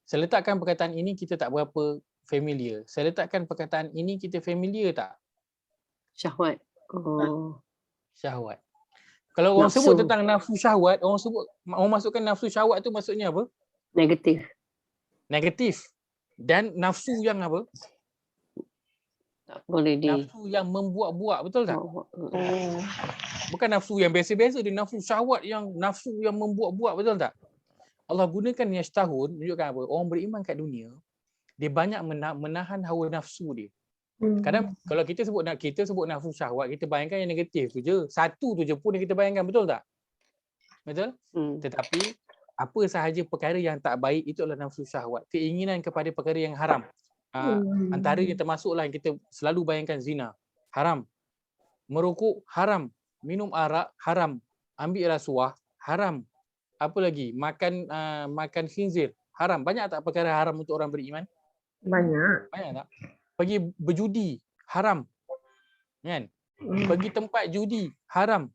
Saya letakkan perkataan ini kita tak berapa familiar. Saya letakkan perkataan ini kita familiar tak? Syahwat. Syahwat. Kalau orang sebut tentang nafsu syahwat, orang masukkan nafsu syahwat tu maksudnya apa? Negatif. Dan nafsu yang apa? Tak boleh nafsu yang membuat-buat, betul tak? Bukan nafsu yang biasa-biasa, dia nafsu syahwat yang nafsu yang membuat-buat, betul tak? Allah gunakan yashtahun menunjukkan apa? Orang beriman kat dunia, dia banyak menahan hawa nafsu dia. Kadang kalau kita sebut nafsu syahwat, kita bayangkan yang negatif tu je. Satu tu je pun yang kita bayangkan, betul tak? Betul? Tetapi apa sahaja perkara yang tak baik itu adalah nafsu syahwat. Keinginan kepada perkara yang haram. Antara yang termasuklah yang kita selalu bayangkan zina, haram. Merokok, haram. Minum arak, haram. Ambil rasuah, haram. Apa lagi? Makan khinzir, haram. Banyak tak perkara haram untuk orang beriman? Banyak. Banyak tak? Pergi berjudi, haram. Kan? Pergi tempat judi, haram.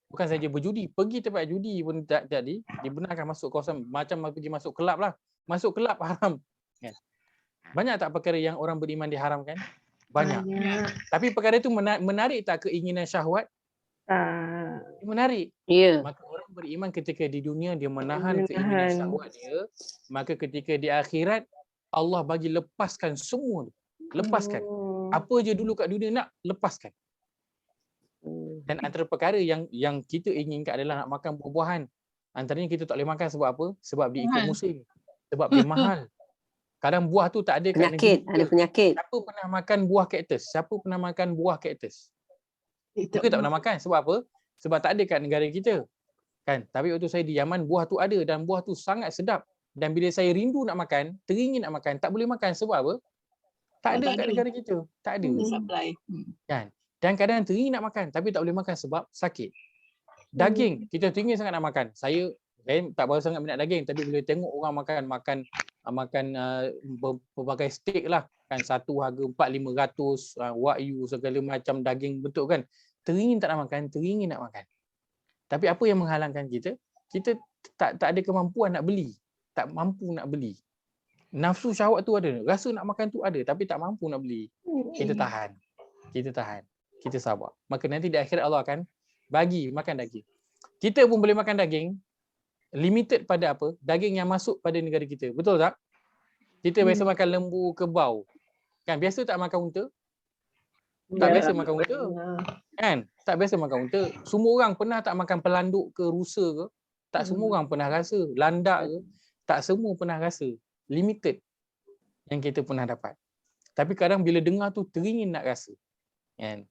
Bukan saja berjudi, pergi tempat judi pun tak jadi, dibenarkan masuk kawasan, macam pergi masuk kelab lah. Masuk kelab haram. Kan? Banyak tak perkara yang orang beriman diharamkan? Banyak. Tapi perkara itu menarik tak keinginan syahwat? Menarik. Maka orang beriman ketika di dunia dia menahan keinginan syahwat dia, maka ketika di akhirat Allah bagi lepaskan semua. Lepaskan. Apa je dulu kat dunia nak, lepaskan. Dan antara perkara yang kita inginkan adalah nak makan buah-buahan. Antaranya kita tak boleh makan sebab apa? Sebab dia ikut musim. Sebab dia mahal. Kadang buah tu tak ada kat negeri kita. Ada penyakit. Siapa pernah makan buah kaktus? Siapa pernah makan buah kaktus? Kita tak pernah makan. Sebab apa? Sebab tak ada kat negara kita. Kan? Tapi waktu saya di Yaman, buah tu ada dan buah tu sangat sedap. Dan bila saya rindu nak makan, teringin nak makan, tak boleh makan. Sebab apa? Tak ada kat negara kita. Tak ada. Kan? Dan kadang teringin nak makan tapi tak boleh makan sebab sakit. Daging, kita teringin sangat nak makan. Saya tak berapa sangat minat daging, tapi bila tengok orang makan berbagai steak lah, kan, satu harga 400-500, wagyu segala macam daging bentuk kan. Teringin tak nak makan, teringin nak makan. Tapi apa yang menghalangkan kita? Kita tak ada kemampuan nak beli. Tak mampu nak beli. Nafsu syahwat tu ada, rasa nak makan tu ada, tapi tak mampu nak beli. Kita tahan. Kita sabar. Maka nanti di akhirat Allah akan bagi makan daging. Kita pun boleh makan daging, limited pada apa? Daging yang masuk pada negara kita. Betul tak? Kita biasa makan lembu, kebau. Kan biasa tak makan unta? Tak biasa makan unta. Kan? Tak biasa makan unta. Semua orang pernah tak makan pelanduk ke, rusa ke? Tak semua orang pernah rasa. Landak ke? Tak semua pernah rasa. Limited yang kita pernah dapat. Tapi kadang bila dengar tu teringin nak rasa. Kan?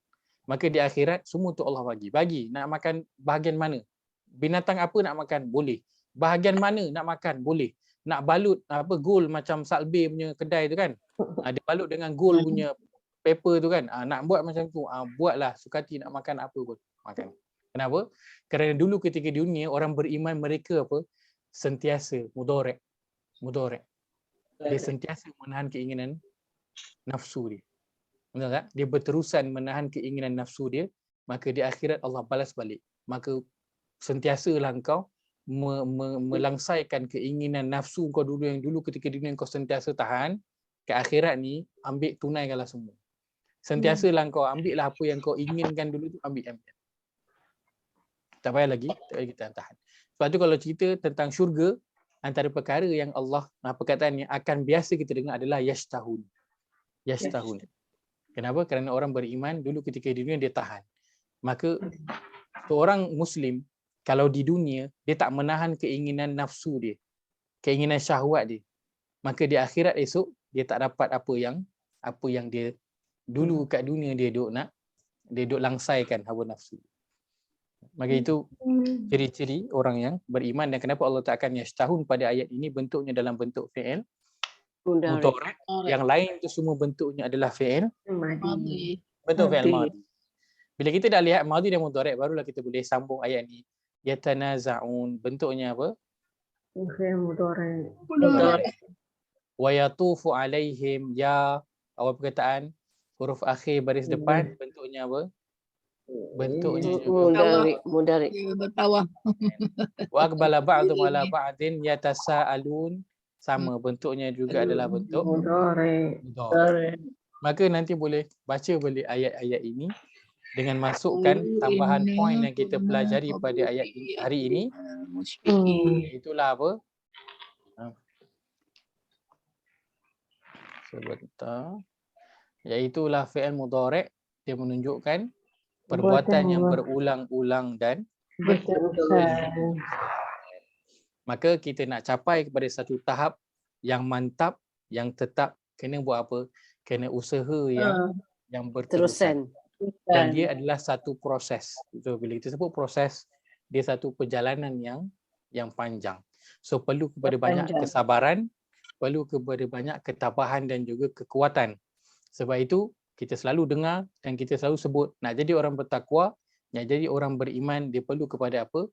Maka di akhirat semua tu Allah bagi. Bagi nak makan bahagian mana? Binatang apa nak makan? Boleh. Bahagian mana nak makan? Boleh. Nak balut gold macam Salbe punya kedai tu kan? Dia balut dengan gold punya paper tu kan? Nak buat macam tu, buatlah, sukati nak makan apa pun. Makan. Kenapa? Kerana dulu ketika di dunia orang beriman mereka apa? Sentiasa mudorek. Dia sentiasa menahan keinginan nafsu dia. Betul tak? Dia berterusan menahan keinginan nafsu dia, maka di akhirat Allah balas balik. Maka sentiasalah engkau melangsaikan keinginan nafsu kau dulu yang dulu ketika dunia kau sentiasa tahan, ke akhirat ni ambil tunaikanlah semua. Sentiasalah kau ambillah apa yang kau inginkan dulu tu, ambil. Tak payah lagi, tak payah kita tahan. Sebab tu kalau cerita tentang syurga, antara perkara yang Allah, perkataan yang akan biasa kita dengar adalah yashtahun. Kenapa? Kerana orang beriman dulu ketika di dunia dia tahan. Maka seorang Muslim kalau di dunia dia tak menahan keinginan nafsu dia, keinginan syahwat dia, maka di akhirat esok dia tak dapat apa yang dia dulu kat dunia dia duk langsaikan hawa nafsu. Maka itu ciri-ciri orang yang beriman. Dan kenapa Allah takkan yashtahun pada ayat ini bentuknya dalam bentuk fi'il mudhari', yang lain tu semua bentuknya adalah fi'il Madhi. bentuk fi'il madhi. Bila kita dah lihat madhi dan mudhari', barulah kita boleh sambung ayat ni. Yatanaza'un, bentuknya apa? Fi'il mudhari'. Wa yatufu alaihim, ya, awal perkataan huruf akhir baris depan, bentuknya apa? Bentuknya juga mudhari'. Bertawah. wa aqbala ba'dhum ala ba'din yatasaalun, sama bentuknya juga adalah bentuk Mudhari'. Maka nanti boleh baca balik ayat-ayat ini dengan masukkan tambahan poin yang kita pelajari pada ayat hari ini. Itulah apa? Sebentar. Iaitulah fi'il mudhari', dia menunjukkan perbuatan yang berulang-ulang dan Berterusan. maka kita nak capai kepada satu tahap yang mantap, yang tetap, kena buat apa? Kena usaha yang berterusan. Dan dia adalah satu proses. So, bila kita sebut proses, dia satu perjalanan yang panjang. So perlu kepada banyak kesabaran, perlu kepada banyak ketabahan dan juga kekuatan. Sebab itu kita selalu dengar dan kita selalu sebut, nak jadi orang bertakwa, nak jadi orang beriman, dia perlu kepada apa?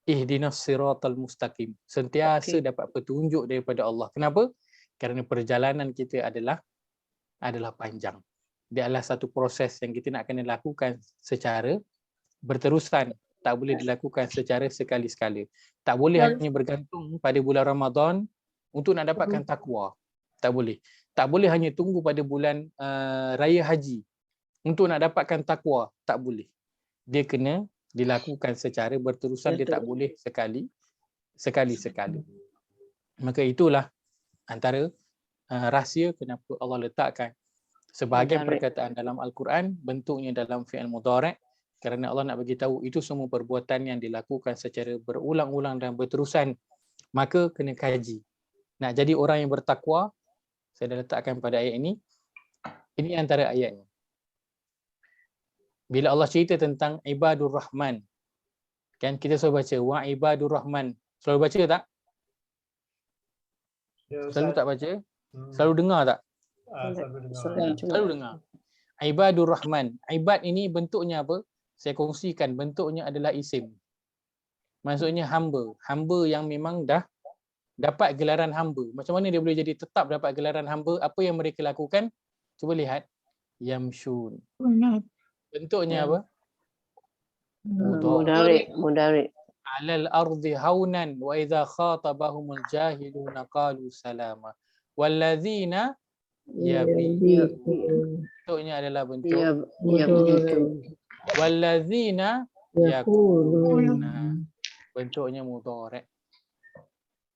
Ihdinas siratal mustaqim. Sentiasa dapat petunjuk daripada Allah. Kenapa? Kerana perjalanan kita adalah panjang. Dia adalah satu proses yang kita nak kena lakukan secara berterusan. Tak boleh dilakukan secara sekali-sekala. Tak boleh hanya bergantung pada bulan Ramadan untuk nak dapatkan takwa. Tak boleh. Tak boleh hanya tunggu pada bulan Raya Haji untuk nak dapatkan takwa. Tak boleh. Dia kena dilakukan secara berterusan. Dia tak boleh sekali-sekala. Maka itulah antara rahsia kenapa Allah letakkan sebahagian perkataan dalam Al-Quran bentuknya dalam fi'il mudhari', kerana Allah nak bagi tahu itu semua perbuatan yang dilakukan secara berulang-ulang dan berterusan. Maka kena kaji. Nak jadi orang yang bertakwa, saya dah letakkan pada ayat ini. Ini antara ayatnya. Bila Allah cerita tentang ibadur rahman, kan kita selalu baca wa ibadur rahman. Selalu baca tak? Selalu tak baca? Selalu dengar tak? Selalu dengar. Ibadur rahman. Ibad ini bentuknya apa? Saya kongsikan, bentuknya adalah isim. Maksudnya hamba. Hamba yang memang dah dapat gelaran hamba. Macam mana dia boleh jadi tetap dapat gelaran hamba? Apa yang mereka lakukan? Cuba lihat. Yamshun. Bentuknya apa? Mudhari'. Alal ardi haunan wa idza khatabahumul jahiluna qalu salama. Wallazina bentuknya adalah bentuk wallazina yaquluna, bentuknya mudhari'.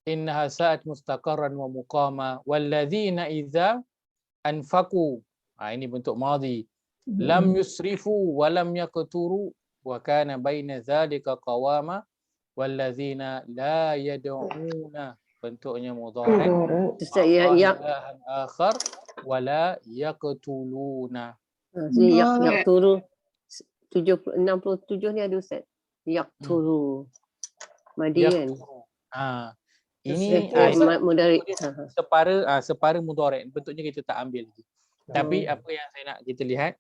Innaha sa'at mustaqarran wa muqama. Wallazina idza anfaqu, ini bentuk madhi. Lam yusrifu wa lam yaqturu wa kana baina dzalika qawama. Wallazina la yad'una, bentuknya mudhari'. Ilahan akhar wala yaqtuluna. Yaqtulu 67 ni ada Ustaz. Yaqtulu. Madi kan? Ini mudhari'. separa mudhari'. Bentuknya kita tak ambil lagi. Tapi apa yang saya nak kita lihat,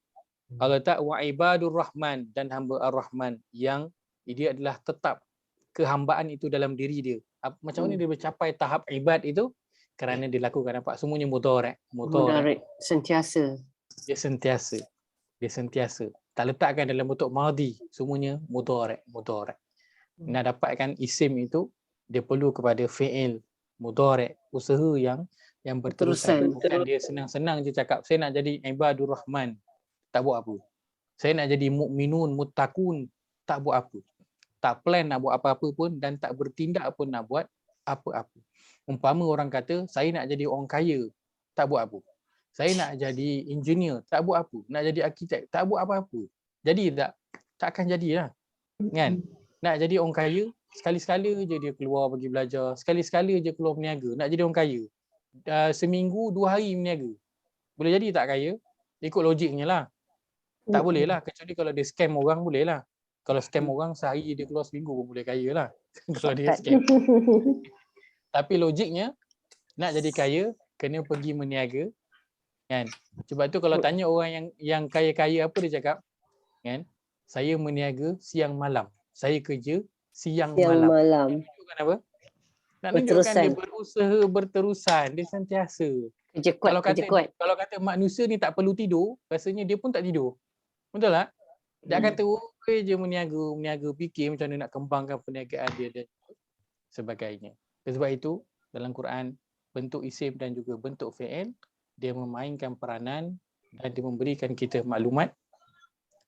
Allah tak wa ibadur rahman, dan hamba ar-rahman yang dia adalah tetap kehambaan itu dalam diri dia. Macam mana dia mencapai tahap ibad itu? Kerana dia lakukan, nampak semuanya mudhari'. Sentiasa. Dia sentiasa. Tak letakkan dalam bentuk madhi, semuanya mudhari'. Nak dapatkan isim itu, dia perlu kepada fi'il mudhari', usaha yang berterusan. Bukan dia senang-senang je cakap saya nak jadi ibadur rahman, tak buat apa. Saya nak jadi mukminun muttaqun, tak buat apa. Tak plan nak buat apa-apa pun, dan tak bertindak pun nak buat apa-apa. Umpama orang kata saya nak jadi orang kaya, tak buat apa. Saya nak jadi engineer, tak buat apa. Nak jadi arkitek, tak buat apa-apa. Jadi tak akan jadilah. Kan? Nak jadi orang kaya, sekali-sekala je dia keluar pergi belajar, sekali-sekala je keluar berniaga, nak jadi orang kaya. Seminggu 2 hari berniaga. Boleh jadi tak kaya? Ikut logiknya lah. Tak boleh lah, kecuali kalau dia scam orang boleh lah. Kalau scam orang sehari dia keluar seminggu pun boleh kaya lah. Kalau dia scam. Tapi logiknya, nak jadi kaya, kena pergi berniaga. Kan? Sebab tu kalau tanya orang yang kaya-kaya apa dia cakap? Kan? Saya berniaga siang malam. Saya kerja siang malam. Menunjukkan apa? Nak tunjukkan dia berusaha berterusan, dia sentiasa. Kerja kuat. Kalau kata manusia ni tak perlu tidur, rasanya dia pun tak tidur. Betul tak? Dia kata je berniaga, fikir macam mana nak kembangkan perniagaan dia dan sebagainya. Sebab itu dalam Quran bentuk isim dan juga bentuk fi'il dia memainkan peranan dan dia memberikan kita maklumat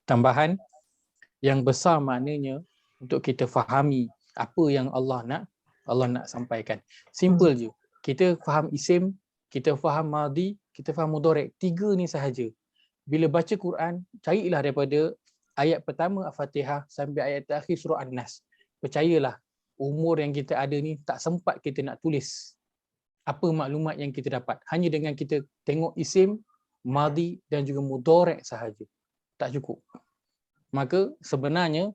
tambahan yang besar maknanya untuk kita fahami apa yang Allah nak sampaikan. Simple je. Kita faham isim, kita faham madi, kita faham mudhari'. 3 ni sahaja. Bila baca Quran, carilah daripada ayat pertama Al-Fatihah sampai ayat terakhir surah An-Nas. Percayalah, umur yang kita ada ni tak sempat kita nak tulis apa maklumat yang kita dapat. Hanya dengan kita tengok isim, madi dan juga mudhari' sahaja. Tak cukup. Maka sebenarnya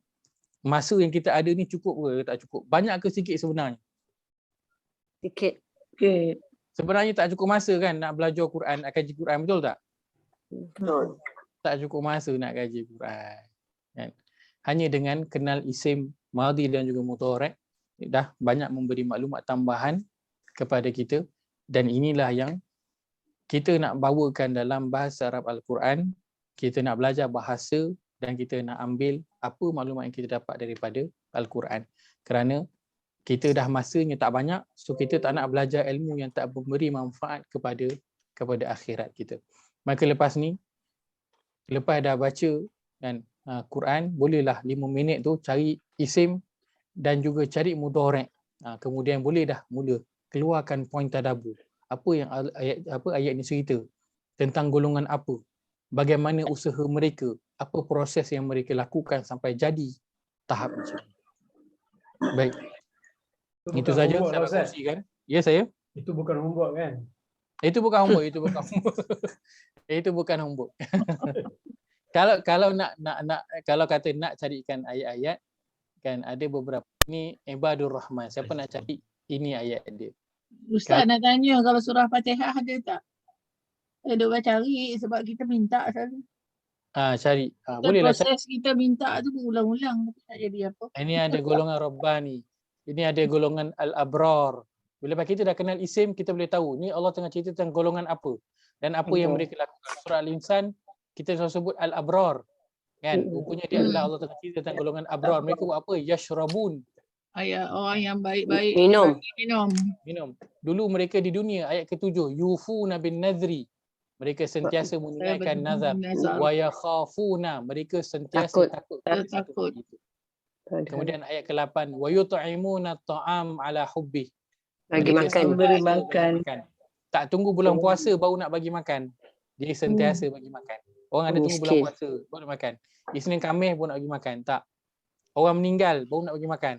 masa yang kita ada ni cukup ke tak cukup? Banyak ke sikit sebenarnya? Sikit. Sebenarnya tak cukup masa kan nak belajar Quran, nak kaji Quran, betul tak? Betul. Tak cukup masa nak kaji Quran. Kan? Hanya dengan kenal isim, madi dan juga mudhari' dah banyak memberi maklumat tambahan kepada kita, dan inilah yang kita nak bawakan dalam bahasa Arab Al-Quran. Kita nak belajar bahasa dan kita nak ambil apa maklumat yang kita dapat daripada Al-Quran. Kerana kita dah masanya tak banyak, so kita tak nak belajar ilmu yang tak memberi manfaat kepada akhirat kita. Maka lepas ni, lepas dah baca kan Quran, bolehlah 5 minit tu cari isim dan juga cari mudhari'. Kemudian boleh dah mula keluarkan poin tadabbur. Apa yang ayat ni cerita tentang golongan apa, bagaimana usaha mereka, apa proses yang mereka lakukan sampai jadi tahap macam ni. Baik. Itu saja saya nak kongsikan. Ya saya. Itu bukan homework kan? Itu bukan homework, itu bukan homework. Itu bukan homework. Kalau nak kalau kata nak carikan ayat-ayat kan, ada beberapa. Ni Ibadur Rahman. Siapa nak cari ini ayat dia? Ustaz nak tanya, kalau surah Fatihah ada tak? Dia cari sebab kita minta selalu. Cari. Bolehlah proses kita minta tu berulang-ulang tapi tak jadi apa. Ini ada golongan Rabbani. Ini ada golongan Al-Abrar. Bila kita dah kenal isim, kita boleh tahu ni Allah tengah cerita tentang golongan apa dan apa yang mereka lakukan. Surah Al-Insan kita selalu sebut Al-Abrar. Kan? Rupanya dia adalah Allah tengah cerita tentang golongan Abrar. Mereka buat apa? Yashrabun. Ayat orang yang baik-baik minum. Dulu mereka di dunia, ayat ke-7, yufuna bin nadhri. Mereka sentiasa menunaikan nazar. Wa yakhafuna, mereka sentiasa takut. Kemudian ayat ke-8, wa yut'imuna at'am ala hubbi. Bagi makan. Tak tunggu bulan puasa baru nak bagi makan. Dia sentiasa bagi makan. Orang ada tunggu bulan puasa baru nak makan. Isnin Khamis pun nak bagi makan. Tak. Orang meninggal baru nak bagi makan.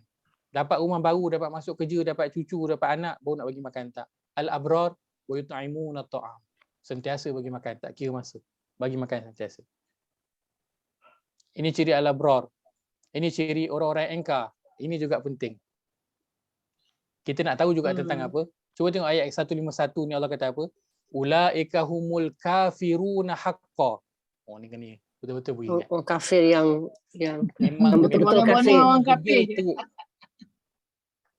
Dapat rumah baru, dapat masuk kerja, dapat cucu, dapat anak, baru nak bagi makan. Tak. Al-abrar wa yut'imuna at'am. Sentiasa bagi makan, tak kira masa. Bagi makan sentiasa. Ini ciri al-abrar. Ini ciri orang-orang engkar. Ini juga penting. Kita nak tahu juga tentang apa. Cuba tengok ayat 151 ni, Allah kata apa? Ulaika humul kafiruna haqqa. Oh ni kan ni. Betul-betul beringat. Oh, kafir yang memang betul-betul kafir. Orang kafir.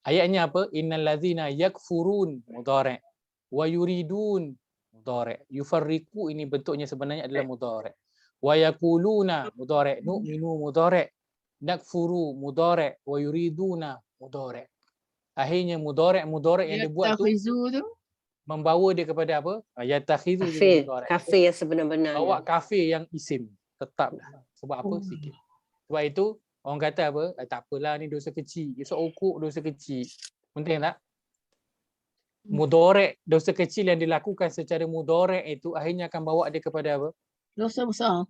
Ayatnya apa? Innal ladzina yakfurun mudhari' wa yuridun mudhari'. Yufarriqu ini bentuknya sebenarnya adalah mudhari'. Wa yaquluna mudhari', nu'minu mudhari', nakfuru mudhari', wa yuriduna mudhari'. Akhirnya mudhari' yang dibuat tu membawa dia kepada apa? Yatakhizu kafir yang sebenar-benar. Bawa kafir yang isim. Tetap dah. Sebab apa? Sikit. Sebab itu orang kata apa? Tak apalah ni dosa kecil. Esok ukuk dosa kecil. Penting tak? Mudhari', dosa kecil yang dilakukan secara mudhari' itu akhirnya akan bawa dia kepada apa? Dosa besar.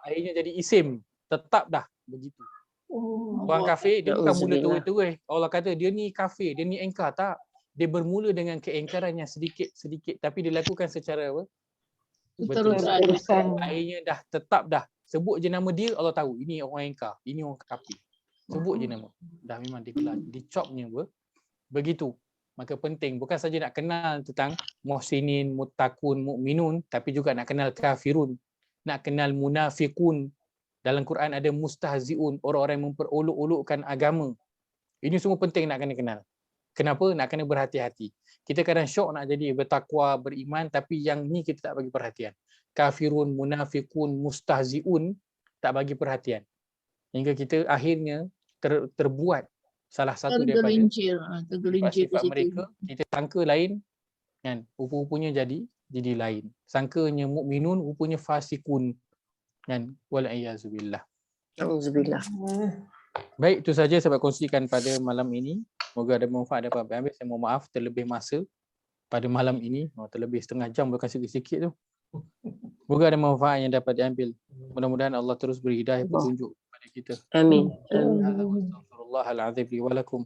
Akhirnya jadi isim. Tetap dah begitu. Orang kafir dia bukan mula terus-terus. Allah kata dia ni kafir, dia ni engkar, tak. Dia bermula dengan keengkaran yang sedikit-sedikit tapi dilakukan secara apa? Betul-betul. Akhirnya dah tetap dah. Sebut je nama dia, Allah tahu ini orang engkar, ini orang kafir. Sebut je nama. Dah memang dicopnya begitu. Maka penting bukan saja nak kenal tentang muhsinin, muttaqun, mukminun, tapi juga nak kenal kafirun, nak kenal munafiqun. Dalam Quran ada mustahziun, orang-orang yang memperolok-olokkan agama. Ini semua penting nak kena kenal. Kenapa? Nak kena berhati-hati. Kita kadang syok nak jadi bertakwa, beriman, tapi yang ni kita tak bagi perhatian. Kafirun, munafiqun, mustahziun, tak bagi perhatian. Hingga kita akhirnya terbuat salah satu daripada sifat mereka, kita sangka lain kan, rupa-rupanya jadi lain. Sangkanya mukminun, rupanya fasikun kan, wal a'yazubillah. Auzubillah. Baik, itu saja saya kongsikan pada malam ini. Semoga ada manfaat dapat ambil. Saya mohon maaf terlebih masa pada malam ini, terlebih setengah jam, bukan sikit-sikit tu. Semoga ada manfaat yang dapat diambil. Mudah-mudahan Allah terus beri hidayah petunjuk kepada kita. Amin. Astaghfirullahalazim li wa lakum.